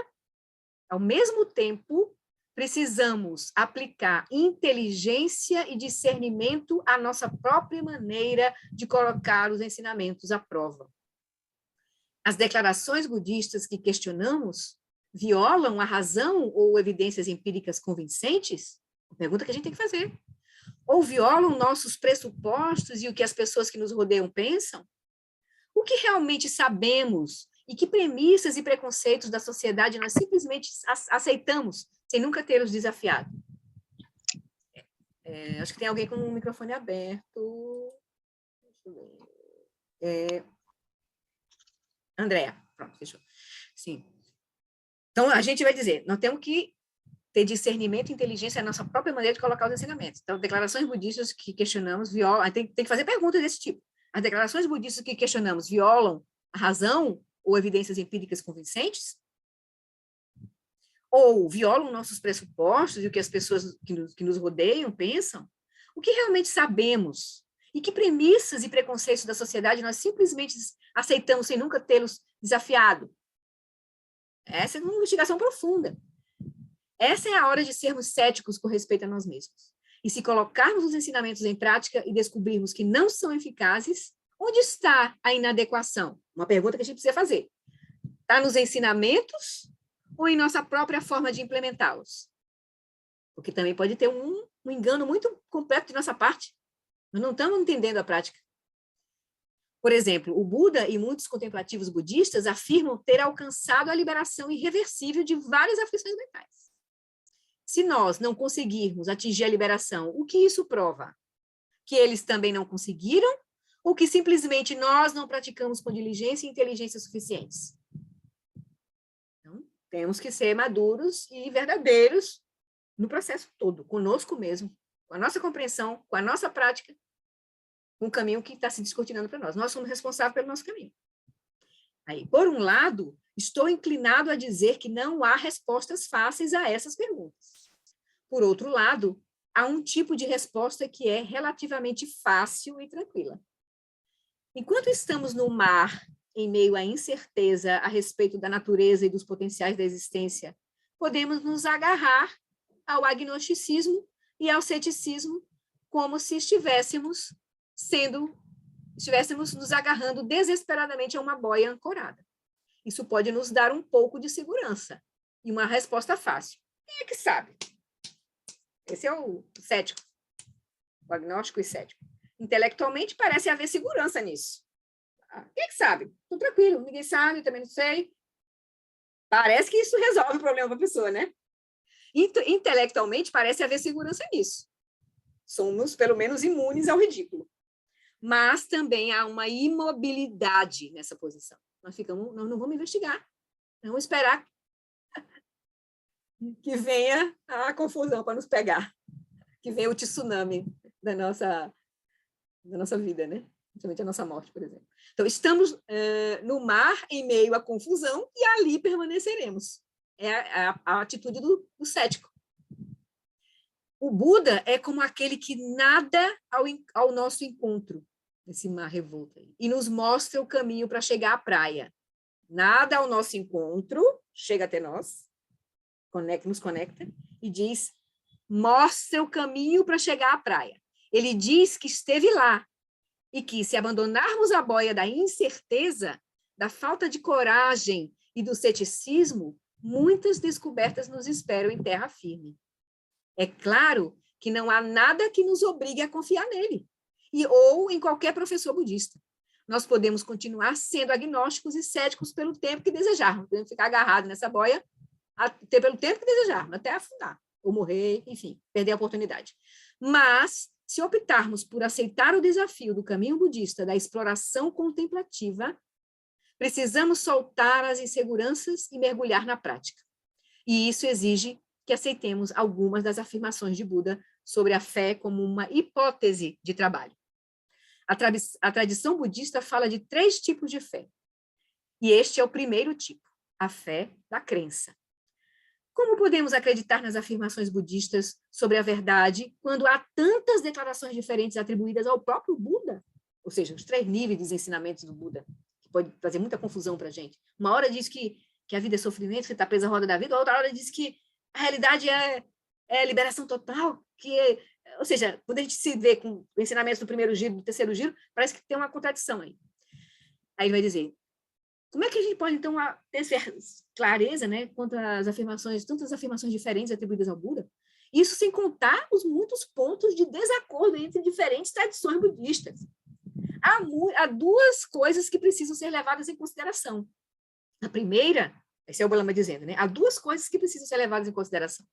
Ao mesmo tempo, precisamos aplicar inteligência e discernimento à nossa própria maneira de colocar os ensinamentos à prova. As declarações budistas que questionamos violam a razão ou evidências empíricas convincentes? Pergunta que a gente tem que fazer. Ou violam nossos pressupostos e o que as pessoas que nos rodeiam pensam? O que realmente sabemos e que premissas e preconceitos da sociedade nós simplesmente aceitamos sem nunca tê-los desafiado? Acho que tem alguém com o microfone aberto. Deixa eu ver. Andréa, pronto, fechou. Sim. Então, a gente vai dizer, nós temos que ter discernimento e inteligência na nossa própria maneira de colocar os ensinamentos. Então, declarações budistas que questionamos violam, tem que fazer perguntas desse tipo. As declarações budistas que questionamos violam a razão ou evidências empíricas convincentes? Ou violam nossos pressupostos e o que as pessoas que nos rodeiam pensam? O que realmente sabemos? E que premissas e preconceitos da sociedade nós simplesmente aceitamos sem nunca tê-los desafiado? Essa é uma investigação profunda. Essa é a hora de sermos céticos com respeito a nós mesmos. E se colocarmos os ensinamentos em prática e descobrirmos que não são eficazes, onde está a inadequação? Uma pergunta que a gente precisa fazer. Está nos ensinamentos ou em nossa própria forma de implementá-los? Porque também pode ter um engano muito completo de nossa parte. Nós não estamos entendendo a prática. Por exemplo, o Buda e muitos contemplativos budistas afirmam ter alcançado a liberação irreversível de várias aflições mentais. Se nós não conseguirmos atingir a liberação, o que isso prova? Que eles também não conseguiram ou que simplesmente nós não praticamos com diligência e inteligência suficientes? Então, temos que ser maduros e verdadeiros no processo todo, conosco mesmo, com a nossa compreensão, com a nossa prática, com o caminho que está se descortinando para nós. Nós somos responsáveis pelo nosso caminho. Aí, por um lado, estou inclinado a dizer que não há respostas fáceis a essas perguntas. Por outro lado, há um tipo de resposta que é relativamente fácil e tranquila. Enquanto estamos no mar, em meio à incerteza a respeito da natureza e dos potenciais da existência, podemos nos agarrar ao agnosticismo e ao ceticismo como se estivéssemos nos agarrando desesperadamente a uma boia ancorada. Isso pode nos dar um pouco de segurança e uma resposta fácil. Quem é que sabe? Esse é o cético, o agnóstico e cético. Intelectualmente parece haver segurança nisso. Quem é que sabe? Estou tranquilo, ninguém sabe, eu também não sei. Parece que isso resolve o problema para a pessoa, né? Intelectualmente parece haver segurança nisso. Somos, pelo menos, imunes ao ridículo. Mas também há uma imobilidade nessa posição. Nós não vamos investigar, vamos esperar que venha a confusão para nos pegar, que venha o tsunami da nossa vida, né? Principalmente a nossa morte, por exemplo. Então, estamos no mar, em meio à confusão, e ali permaneceremos. É a atitude do cético. O Buda é como aquele que nada ao nosso encontro, nesse mar revolto, e nos mostra o caminho para chegar à praia. Nada ao nosso encontro, chega até nós, nos conecta, e diz, mostra o caminho para chegar à praia. Ele diz que esteve lá, e que se abandonarmos a boia da incerteza, da falta de coragem e do ceticismo, muitas descobertas nos esperam em terra firme. É claro que não há nada que nos obrigue a confiar nele, ou em qualquer professor budista. Nós podemos continuar sendo agnósticos e céticos pelo tempo que desejarmos, podemos ficar agarrados nessa boia pelo tempo que desejarmos, até afundar, ou morrer, enfim, perder a oportunidade. Mas, se optarmos por aceitar o desafio do caminho budista da exploração contemplativa, precisamos soltar as inseguranças e mergulhar na prática. E isso exige que aceitemos algumas das afirmações de Buda sobre a fé como uma hipótese de trabalho. A tradição budista fala de 3 tipos de fé. E este é o primeiro tipo, a fé da crença. Como podemos acreditar nas afirmações budistas sobre a verdade quando há tantas declarações diferentes atribuídas ao próprio Buda? Ou seja, os 3 níveis dos ensinamentos do Buda, que pode trazer muita confusão para a gente. Uma hora diz que a vida é sofrimento, você está preso à roda da vida, a outra hora diz que a realidade é liberação total, ou seja, quando a gente se vê com o ensinamento do primeiro giro, do terceiro giro, parece que tem uma contradição aí. Aí ele vai dizer, como é que a gente pode, então, ter clareza, né, quanto às afirmações, tantas afirmações diferentes atribuídas ao Buda? Isso sem contar os muitos pontos de desacordo entre diferentes tradições budistas. Há 2 coisas que precisam ser levadas em consideração. A primeira, esse é o Balama dizendo, né? Há 2 coisas que precisam ser levadas em consideração.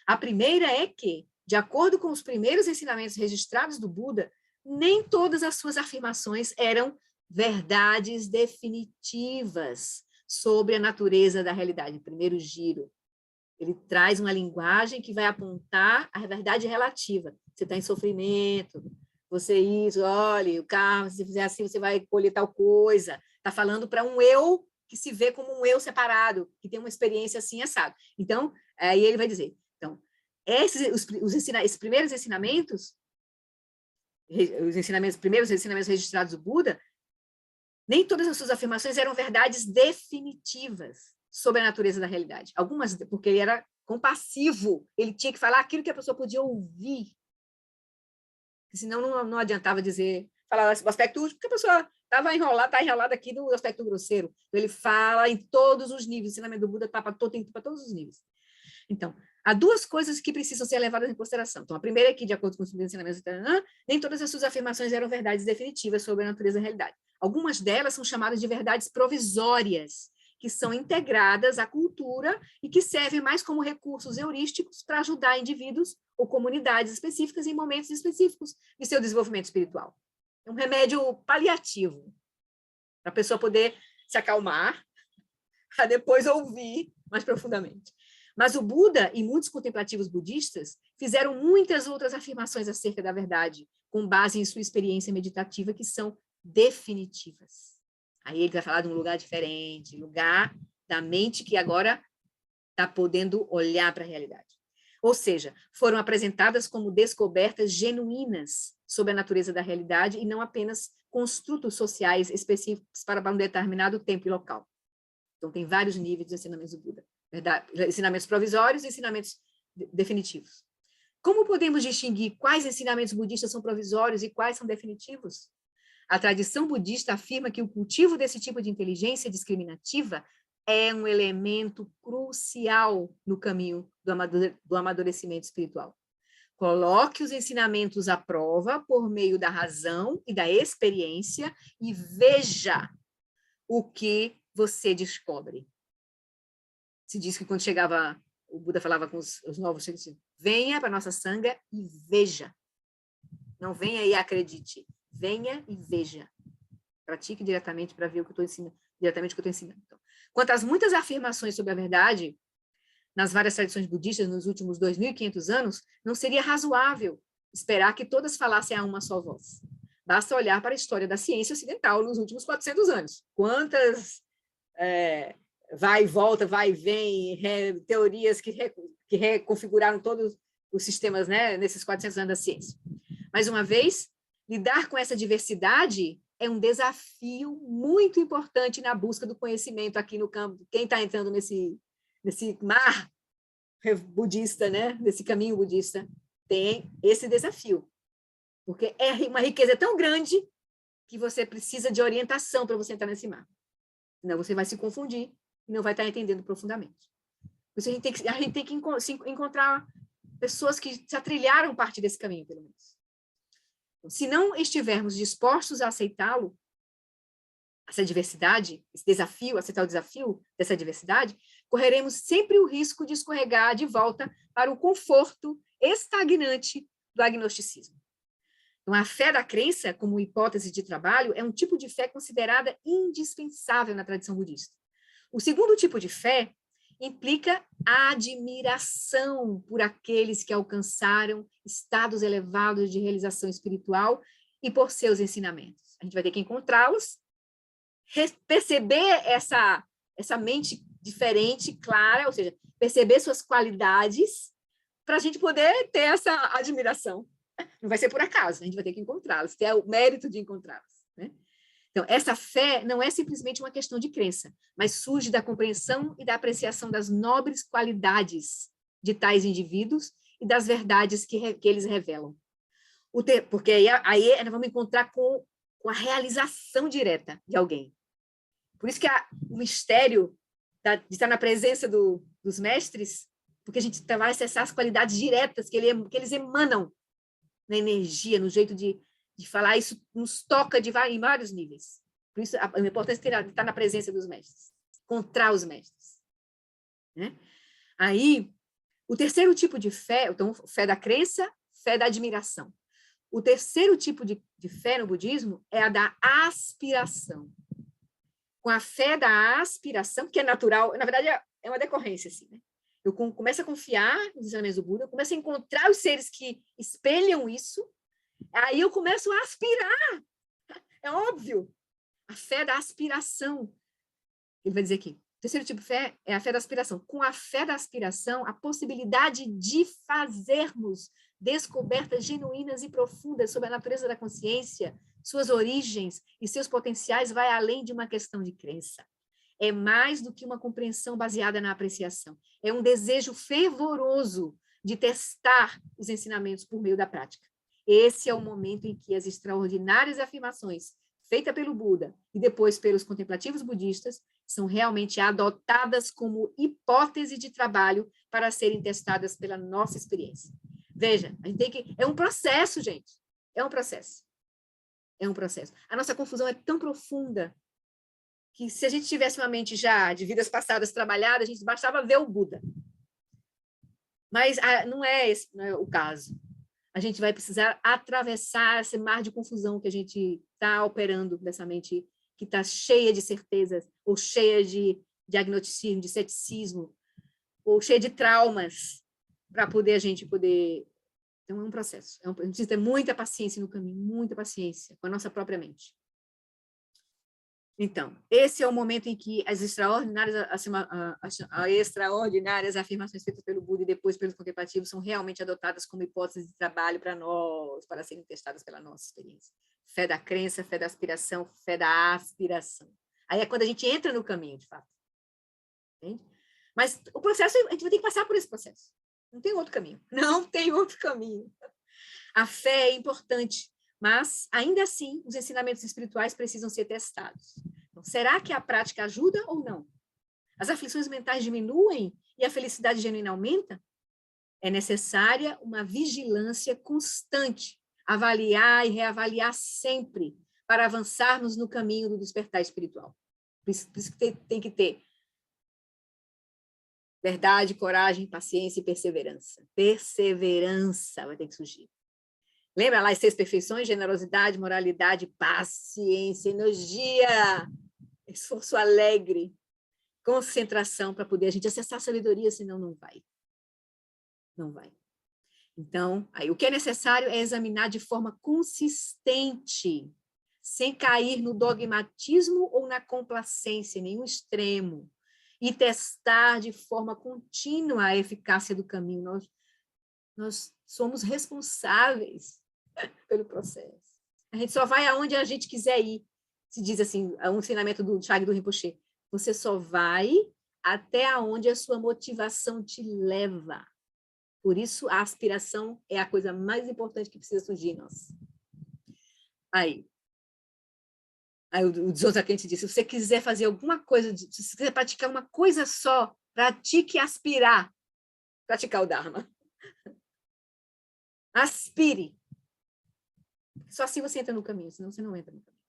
A primeira é que, de acordo com os primeiros ensinamentos registrados do Buda, nem todas as suas afirmações eram verdades definitivas sobre a natureza da realidade. Primeiro giro. Ele traz uma linguagem que vai apontar a verdade relativa. Você está em sofrimento, olha, o carro, se fizer assim, você vai colher tal coisa. Está falando para um eu que se vê como um eu separado, que tem uma experiência assim, assado. Então, aí ele vai dizer, então, esses primeiros ensinamentos, primeiros ensinamentos registrados do Buda, nem todas as suas afirmações eram verdades definitivas. sobre a natureza da realidade. Algumas, porque ele era compassivo, ele tinha que falar aquilo que a pessoa podia ouvir. Senão não adiantava falar o aspecto útil, porque a pessoa está enrolada aqui no aspecto grosseiro. Ele fala em todos os níveis, o ensinamento do Buda está para todos os níveis. Então, há duas coisas que precisam ser levadas em consideração. Então, a primeira é que, de acordo com os ensinamentos, nem todas as suas afirmações eram verdades definitivas sobre a natureza da realidade. Algumas delas são chamadas de verdades provisórias, que são integradas à cultura e que servem mais como recursos heurísticos para ajudar indivíduos ou comunidades específicas em momentos específicos de seu desenvolvimento espiritual. É um remédio paliativo, para a pessoa poder se acalmar, para depois ouvir mais profundamente. Mas o Buda e muitos contemplativos budistas fizeram muitas outras afirmações acerca da verdade, com base em sua experiência meditativa, que são definitivas. Aí ele vai falar de um lugar diferente, lugar da mente que agora está podendo olhar para a realidade. Ou seja, foram apresentadas como descobertas genuínas sobre a natureza da realidade e não apenas construtos sociais específicos para um determinado tempo e local. Então, tem vários níveis de ensinamentos do Buda. Ensinamentos provisórios e ensinamentos definitivos. Como podemos distinguir quais ensinamentos budistas são provisórios e quais são definitivos? A tradição budista afirma que o cultivo desse tipo de inteligência discriminativa é um elemento crucial no caminho do amadurecimento espiritual. Coloque os ensinamentos à prova por meio da razão e da experiência e veja o que você descobre. Se diz que quando chegava, o Buda falava com os novos, venha para a nossa sanga e veja. Não venha e acredite. Venha e veja. Pratique diretamente para ver o que eu estou ensinando, diretamente o que eu estou ensinando. Então, quanto às muitas afirmações sobre a verdade, nas várias tradições budistas nos últimos 2.500 anos, não seria razoável esperar que todas falassem a uma só voz. Basta olhar para a história da ciência ocidental nos últimos 400 anos. Quantas vai e volta, vai e vem, teorias que reconfiguraram todos os sistemas, né, nesses 400 anos da ciência. Mais uma vez, lidar com essa diversidade é um desafio muito importante na busca do conhecimento aqui no campo. Quem está entrando nesse mar budista, né, nesse caminho budista, tem esse desafio. Porque é uma riqueza tão grande que você precisa de orientação para você entrar nesse mar. Senão você vai se confundir e não vai estar entendendo profundamente. Por isso a gente tem que encontrar pessoas que já trilharam parte desse caminho, pelo menos. Se não estivermos dispostos a aceitá-lo, essa diversidade, esse desafio, aceitar o desafio dessa diversidade, correremos sempre o risco de escorregar de volta para o conforto estagnante do agnosticismo. Então, a fé da crença, como hipótese de trabalho, é um tipo de fé considerada indispensável na tradição budista. O segundo tipo de fé implica a admiração por aqueles que alcançaram estados elevados de realização espiritual e por seus ensinamentos. A gente vai ter que encontrá-los, perceber essa mente diferente, clara, ou seja, perceber suas qualidades, para a gente poder ter essa admiração. Não vai ser por acaso, a gente vai ter que encontrá-los, ter o mérito de encontrá-los, né? Então, essa fé não é simplesmente uma questão de crença, mas surge da compreensão e da apreciação das nobres qualidades de tais indivíduos e das verdades que eles revelam. Porque aí nós vamos encontrar com a realização direta de alguém. Por isso que o mistério de estar na presença dos mestres, porque a gente vai acessar as qualidades diretas que eles emanam na energia, no jeito de falar, isso nos toca em vários níveis. Por isso, a importância de estar na presença dos mestres, encontrar os mestres, né? Aí, o terceiro tipo de fé, então, fé da crença, fé da admiração. O terceiro tipo de fé no budismo é a da aspiração. Com a fé da aspiração, que é natural, na verdade, é uma decorrência, assim, né? Eu começo a confiar nos ensinamentos do Buda, eu começo a encontrar os seres que espelham isso, aí eu começo a aspirar. É óbvio. A fé da aspiração. Ele vai dizer aqui. O terceiro tipo de fé é a fé da aspiração. Com a fé da aspiração, a possibilidade de fazermos descobertas genuínas e profundas sobre a natureza da consciência, suas origens e seus potenciais vai além de uma questão de crença. é mais do que uma compreensão baseada na apreciação. É um desejo fervoroso de testar os ensinamentos por meio da prática. Esse é o momento em que as extraordinárias afirmações feitas pelo Buda e depois pelos contemplativos budistas são realmente adotadas como hipótese de trabalho para serem testadas pela nossa experiência. Veja, a gente tem que... É um processo, gente. É um processo. É um processo. A nossa confusão é tão profunda que se a gente tivesse uma mente já de vidas passadas trabalhada, a gente bastava ver o Buda. Mas não é esse o caso. A gente vai precisar atravessar esse mar de confusão que a gente está operando dessa mente que está cheia de certezas, ou cheia de diagnosticismo, de ceticismo, ou cheia de traumas, para poder a gente poder... Então, é um processo. A gente precisa ter muita paciência no caminho, muita paciência com a nossa própria mente. Então, esse é o momento em que as extraordinárias afirmações feitas pelo Buda e depois pelos contemplativos são realmente adotadas como hipóteses de trabalho para nós, para serem testadas pela nossa experiência. Fé da crença, fé da aspiração, fé da aspiração. Aí é quando a gente entra no caminho, de fato. Entende? Mas o processo, a gente vai ter que passar por esse processo. Não tem outro caminho. Não tem outro caminho. A fé é importante, mas, ainda assim, os ensinamentos espirituais precisam ser testados. Então, será que a prática ajuda ou não? As aflições mentais diminuem e a felicidade genuína aumenta? É necessária uma vigilância constante, avaliar e reavaliar sempre, para avançarmos no caminho do despertar espiritual. Por isso que tem que ter verdade, coragem, paciência e perseverança. Perseverança vai ter que surgir. Lembra lá as 6 perfeições? Generosidade, moralidade, paciência, energia, esforço alegre, concentração para poder a gente acessar a sabedoria, senão não vai. Não vai. Então, aí, o que é necessário é examinar de forma consistente, sem cair no dogmatismo ou na complacência, em nenhum extremo, e testar de forma contínua a eficácia do caminho. Nós somos responsáveis pelo processo. A gente só vai aonde a gente quiser ir. Se diz assim, o ensinamento do Shagdu Rinpoche, você só vai até aonde a sua motivação te leva. Por isso, a aspiração é a coisa mais importante que precisa surgir em nós. Aí o Dzogchen disse, se você quiser fazer alguma coisa, se você quiser praticar uma coisa só, pratique aspirar, praticar o Dharma. Aspire. Só assim você entra no caminho, senão você não entra no caminho.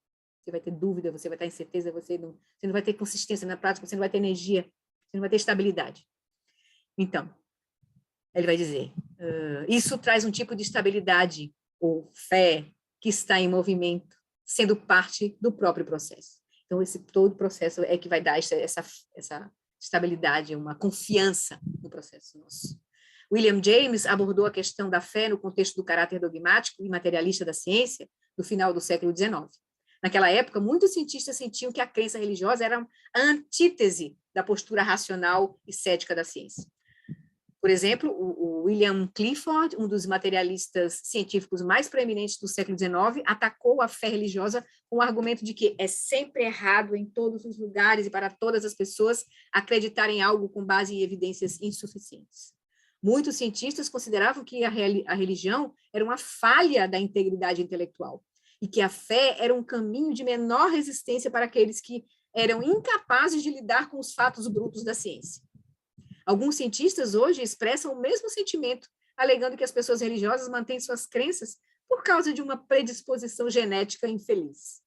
Você vai ter dúvida, você vai estar incerteza, você não vai ter consistência na prática, você não vai ter energia, você não vai ter estabilidade. Então, ele vai dizer, isso traz um tipo de estabilidade ou fé que está em movimento, sendo parte do próprio processo. Então, todo o processo é que vai dar essa estabilidade, uma confiança no processo nosso. William James abordou a questão da fé no contexto do caráter dogmático e materialista da ciência no final do século XIX. Naquela época, muitos cientistas sentiam que a crença religiosa era a antítese da postura racional e cética da ciência. Por exemplo, o William Clifford, um dos materialistas científicos mais proeminentes do século XIX, atacou a fé religiosa com o argumento de que é sempre errado em todos os lugares e para todas as pessoas acreditar em algo com base em evidências insuficientes. Muitos cientistas consideravam que a religião era uma falha da integridade intelectual e que a fé era um caminho de menor resistência para aqueles que eram incapazes de lidar com os fatos brutos da ciência. Alguns cientistas hoje expressam o mesmo sentimento, alegando que as pessoas religiosas mantêm suas crenças por causa de uma predisposição genética infeliz.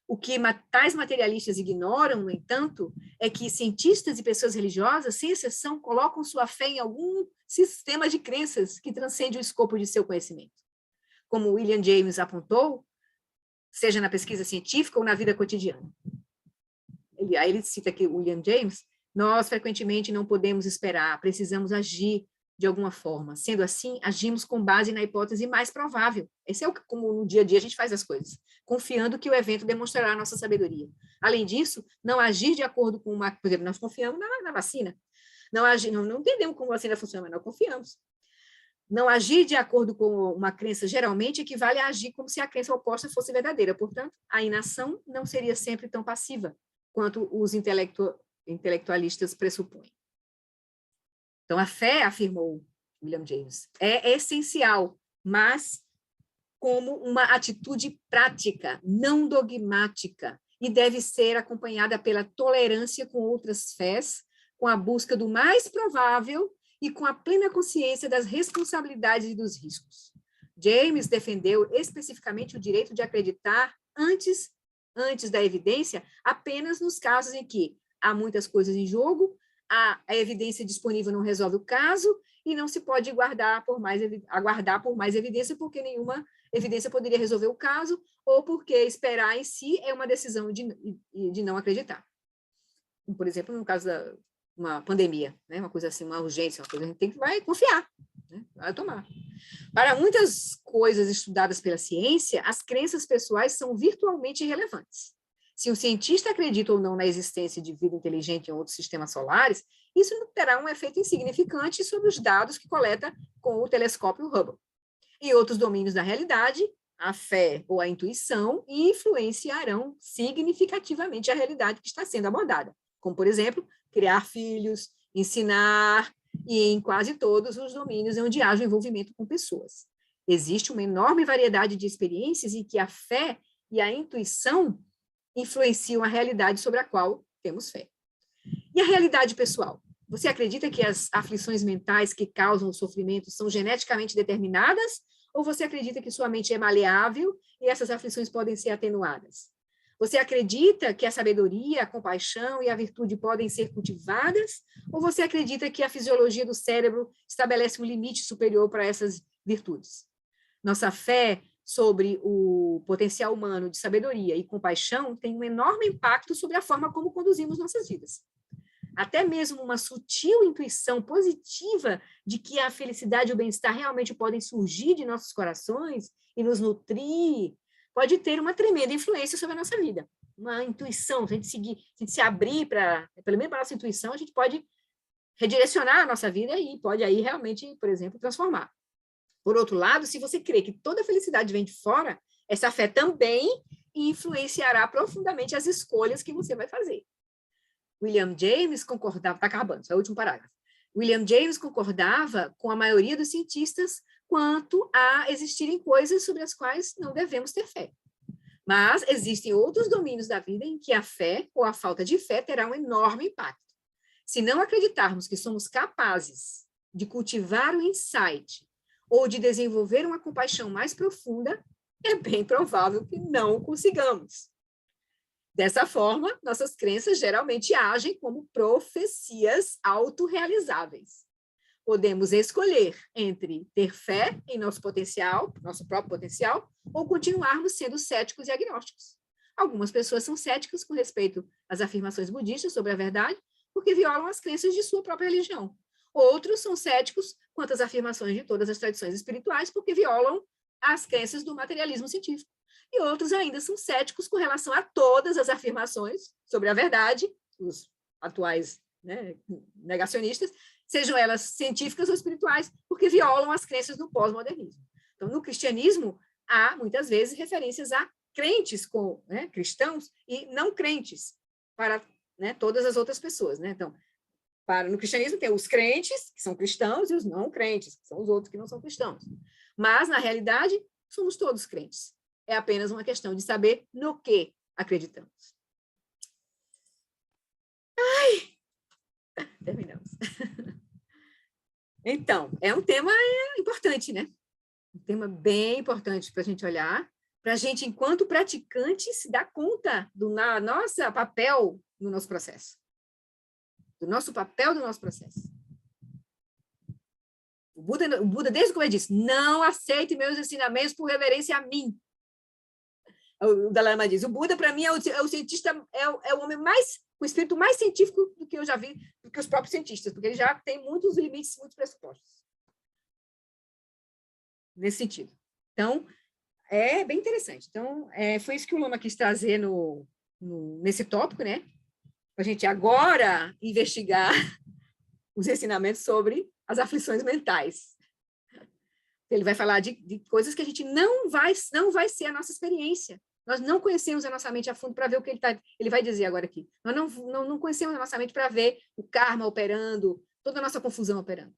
O que tais materialistas ignoram, no entanto, é que cientistas e pessoas religiosas, sem exceção, colocam sua fé em algum sistema de crenças que transcende o escopo de seu conhecimento. Como William James apontou, seja na pesquisa científica ou na vida cotidiana. Aí ele cita aqui William James, nós frequentemente não podemos esperar, precisamos agir de alguma forma. Sendo assim, agimos com base na hipótese mais provável. Esse é como no dia a dia a gente faz as coisas, confiando que o evento demonstrará a nossa sabedoria. Além disso, não agir de acordo com uma... Por exemplo, nós confiamos na vacina. Não entendemos como a vacina funciona, mas nós confiamos. Não agir de acordo com uma crença geralmente equivale a agir como se a crença oposta fosse verdadeira. Portanto, a inação não seria sempre tão passiva quanto os intelectualistas pressupõem. Então, a fé, afirmou William James, é essencial, mas como uma atitude prática, não dogmática, e deve ser acompanhada pela tolerância com outras fés, com a busca do mais provável e com a plena consciência das responsabilidades e dos riscos. James defendeu especificamente o direito de acreditar antes da evidência, apenas nos casos em que há muitas coisas em jogo, a evidência disponível não resolve o caso e não se pode aguardar por mais evidência, porque nenhuma evidência poderia resolver o caso, ou porque esperar em si é uma decisão de não acreditar. Por exemplo, no caso de uma pandemia, né? Uma coisa assim, uma urgência, uma coisa que a gente vai confiar, né? Vai tomar. Para muitas coisas estudadas pela ciência, as crenças pessoais são virtualmente irrelevantes. Se um cientista acredita ou não na existência de vida inteligente em outros sistemas solares, isso terá um efeito insignificante sobre os dados que coleta com o telescópio Hubble. Em outros domínios da realidade, a fé ou a intuição influenciarão significativamente a realidade que está sendo abordada, como, por exemplo, criar filhos, ensinar, e em quase todos os domínios onde haja envolvimento com pessoas. Existe uma enorme variedade de experiências em que a fé e a intuição influenciam a realidade sobre a qual temos fé. E a realidade pessoal? Você acredita que as aflições mentais que causam o sofrimento são geneticamente determinadas? Ou você acredita que sua mente é maleável e essas aflições podem ser atenuadas? Você acredita que a sabedoria, a compaixão e a virtude podem ser cultivadas? Ou você acredita que a fisiologia do cérebro estabelece um limite superior para essas virtudes? Nossa fé sobre o potencial humano de sabedoria e compaixão tem um enorme impacto sobre a forma como conduzimos nossas vidas. Até mesmo uma sutil intuição positiva de que a felicidade e o bem-estar realmente podem surgir de nossos corações e nos nutrir, pode ter uma tremenda influência sobre a nossa vida. Uma intuição, se a gente se abrir pelo menos para a nossa intuição, a gente pode redirecionar a nossa vida e pode aí realmente, por exemplo, transformar. Por outro lado, se você crê que toda a felicidade vem de fora, essa fé também influenciará profundamente as escolhas que você vai fazer. William James concordava, está acabando, esse é o último parágrafo. William James concordava com a maioria dos cientistas quanto a existirem coisas sobre as quais não devemos ter fé. Mas existem outros domínios da vida em que a fé ou a falta de fé terá um enorme impacto. Se não acreditarmos que somos capazes de cultivar o insight ou de desenvolver uma compaixão mais profunda, é bem provável que não consigamos. Dessa forma, nossas crenças geralmente agem como profecias autorrealizáveis. Podemos escolher entre ter fé em nosso potencial, nosso próprio potencial, ou continuarmos sendo céticos e agnósticos. Algumas pessoas são céticas com respeito às afirmações budistas sobre a verdade, porque violam as crenças de sua própria religião. Outros são céticos quanto às afirmações de todas as tradições espirituais, porque violam as crenças do materialismo científico. E outros ainda são céticos com relação a todas as afirmações sobre a verdade, os atuais, né, negacionistas, sejam elas científicas ou espirituais, porque violam as crenças do pós-modernismo. Então, no cristianismo, há, muitas vezes, referências a crentes, né, cristãos, e não crentes, para, né, todas as outras pessoas. Né? Então, no cristianismo tem os crentes, que são cristãos, e os não crentes, que são os outros que não são cristãos. Mas, na realidade, somos todos crentes. É apenas uma questão de saber no que acreditamos. Ai! Terminamos. Então, é um tema importante, né? Um tema bem importante para a gente olhar, para a gente, enquanto praticante, se dar conta do nosso papel no nosso processo. Do nosso papel no nosso processo. O Buda, desde o começo, disse, não aceite meus ensinamentos por reverência a mim. O Dalai Lama diz, o Buda, para mim, é o cientista, é o homem mais, o espírito mais científico do que eu já vi, do que os próprios cientistas, porque ele já tem muitos limites, muitos pressupostos. Nesse sentido. Então, é bem interessante. Então, foi isso que o Lama quis trazer nesse tópico, né? Para a gente agora investigar os ensinamentos sobre as aflições mentais. Ele vai falar de coisas que a gente não vai ser a nossa experiência. Nós não conhecemos a nossa mente a fundo para ver o que ele vai dizer agora aqui. Nós não conhecemos a nossa mente para ver o karma operando, toda a nossa confusão operando.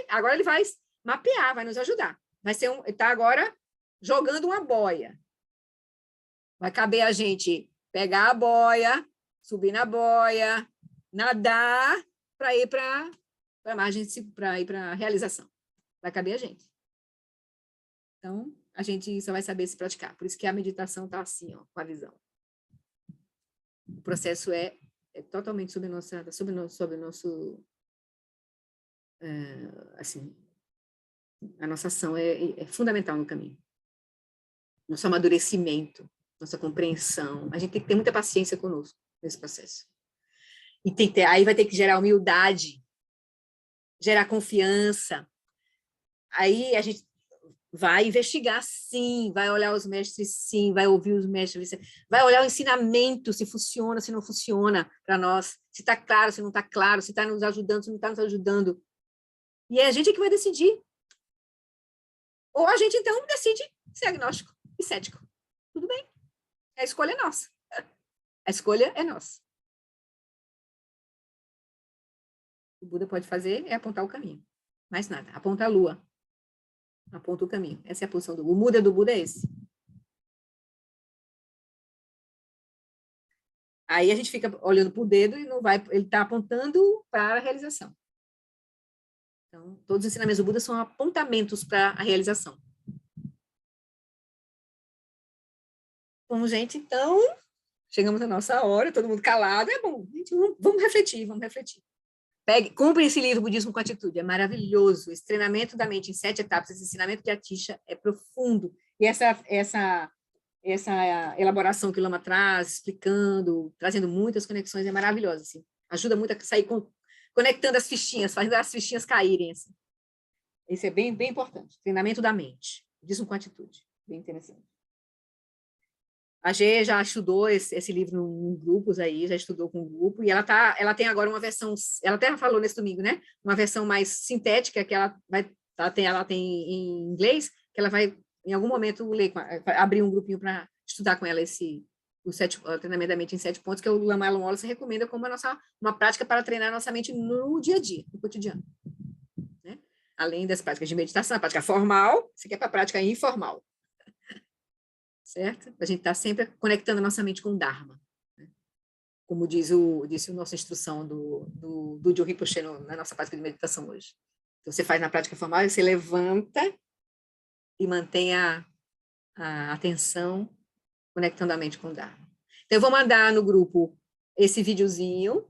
Agora ele vai mapear, vai nos ajudar. Ele está agora jogando uma boia. Vai caber a gente pegar a boia, subir na boia, nadar para ir para a margem, para ir para a realização. Vai caber a gente. Então, a gente só vai saber se praticar. Por isso que a meditação está assim, ó, com a visão. O processo é totalmente sobre o nosso assim, a nossa ação é fundamental no caminho. Nosso amadurecimento, nossa compreensão. A gente tem que ter muita paciência conosco nesse processo. E aí vai ter que gerar humildade, gerar confiança. Aí a gente vai investigar, sim, vai olhar os mestres, sim, vai ouvir os mestres, vai olhar o ensinamento, se funciona, se não funciona para nós, se está claro, se não está claro, se está nos ajudando, se não está nos ajudando. E é a gente que vai decidir. Ou a gente, então, decide ser agnóstico e cético. Tudo bem. A escolha é nossa. A escolha é nossa. O Buda pode fazer é apontar o caminho. Mais nada. Aponta a lua. Aponta o caminho. Essa é a posição do Buda. O Buda do Buda é esse. Aí a gente fica olhando para o dedo e não vai. Ele está apontando para a realização. Então, todos os ensinamentos do Buda são apontamentos para a realização. Bom, gente, então, chegamos à nossa hora, todo mundo calado, é bom, gente, vamos refletir. Cumpre esse livro, Budismo com Atitude, é maravilhoso, esse treinamento da mente em 7 etapas, esse ensinamento de Atisha é profundo, e essa elaboração que o Lama traz, explicando, trazendo muitas conexões, é maravilhosa, assim, ajuda muito a sair conectando as fichinhas, fazendo as fichinhas caírem, assim. Isso é bem, bem importante, treinamento da mente, Budismo com Atitude, bem interessante. A Gê já estudou esse livro em grupos aí, já estudou com um grupo, e ela tem agora uma versão, ela até falou nesse domingo, né? Uma versão mais sintética, que ela tem em inglês, que ela vai, em algum momento, abrir um grupinho para estudar com ela o treinamento da mente em 7 pontos, que o Lama Wallace recomenda como uma prática para treinar a nossa mente no dia a dia, no cotidiano. Né? Além das práticas de meditação, a prática formal, você quer para a prática informal. Certo? A gente está sempre conectando a nossa mente com o Dharma. Né? Como disse a nossa instrução do Jō Rinpoche na nossa prática de meditação hoje. Então, você faz na prática formal, você levanta e mantém a atenção conectando a mente com o Dharma. Então, eu vou mandar no grupo esse videozinho,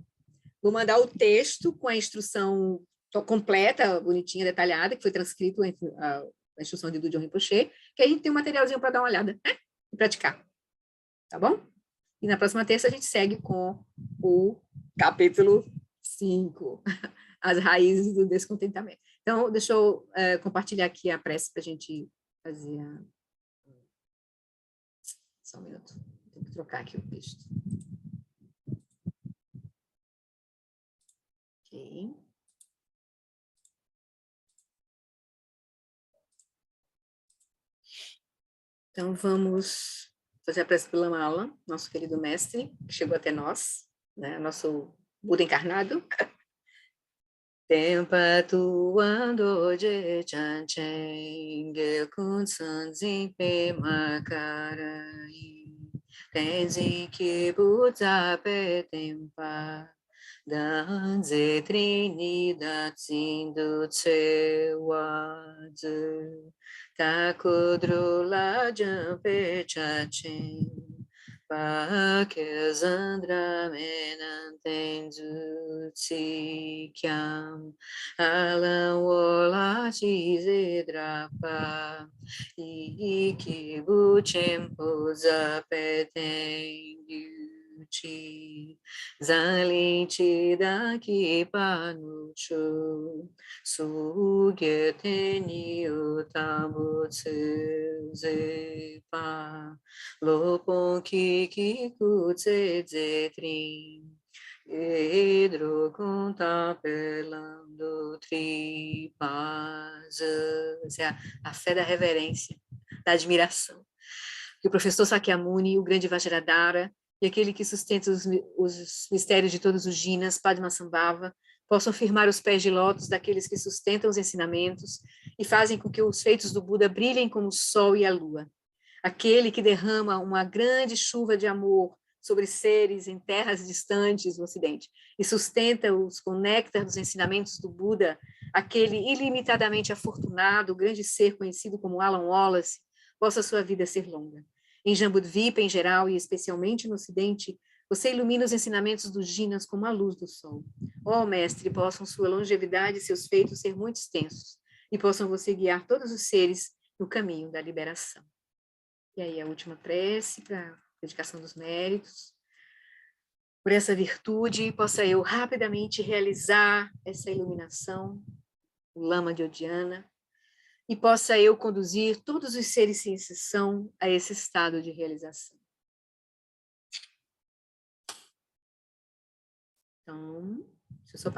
vou mandar o texto com a instrução completa, bonitinha, detalhada, que foi transcrito a instrução de Jō Rinpoche, que a gente tem um materialzinho para dar uma olhada, né? E praticar, tá bom? E na próxima terça a gente segue com o capítulo 5, as raízes do descontentamento. Então, deixa eu compartilhar aqui a prece para a gente fazer Só um minuto, tenho que trocar aqui o texto. Ok. Então, vamos fazer a prece pela Mala, nosso querido mestre, que chegou até nós, né? Nosso Buda encarnado. Tempa tuando je chanchen, ge kun san zin pe makarai, tenzi ki buza pe tempa, dan ze trini da tsin du tse wa zi. Takudru la jampe chachen, pa que zandra menantenzu tsikyam, alan wola chizidrapa, iki buchempo zapetengyuchi, zaliti daki panuchu, sugeteni utamutsu zepa, lopon kiki kutse zetrin, hidro contapelando tripas. Essa é a fé da reverência, da admiração. que o professor Sakyamuni, o grande Vajradhara, e aquele que sustenta os mistérios de todos os jinas, Padmasambhava, possam firmar os pés de lótus daqueles que sustentam os ensinamentos e fazem com que os feitos do Buda brilhem como o sol e a lua. Aquele que derrama uma grande chuva de amor sobre seres em terras distantes do Ocidente e sustenta-os com o néctar dos ensinamentos do Buda, aquele ilimitadamente afortunado, o grande ser conhecido como Alan Wallace, possa sua vida ser longa. Em Jambudvipa, em geral, e especialmente no Ocidente, você ilumina os ensinamentos dos jinas como a luz do sol. Ó Mestre, possam sua longevidade e seus feitos ser muito extensos, e possam você guiar todos os seres no caminho da liberação. E aí a última prece para a dedicação dos méritos. Por essa virtude, possa eu rapidamente realizar essa iluminação, o Lama de Odiana, e possa eu conduzir todos os seres sem exceção a esse estado de realização. Então, se eu sou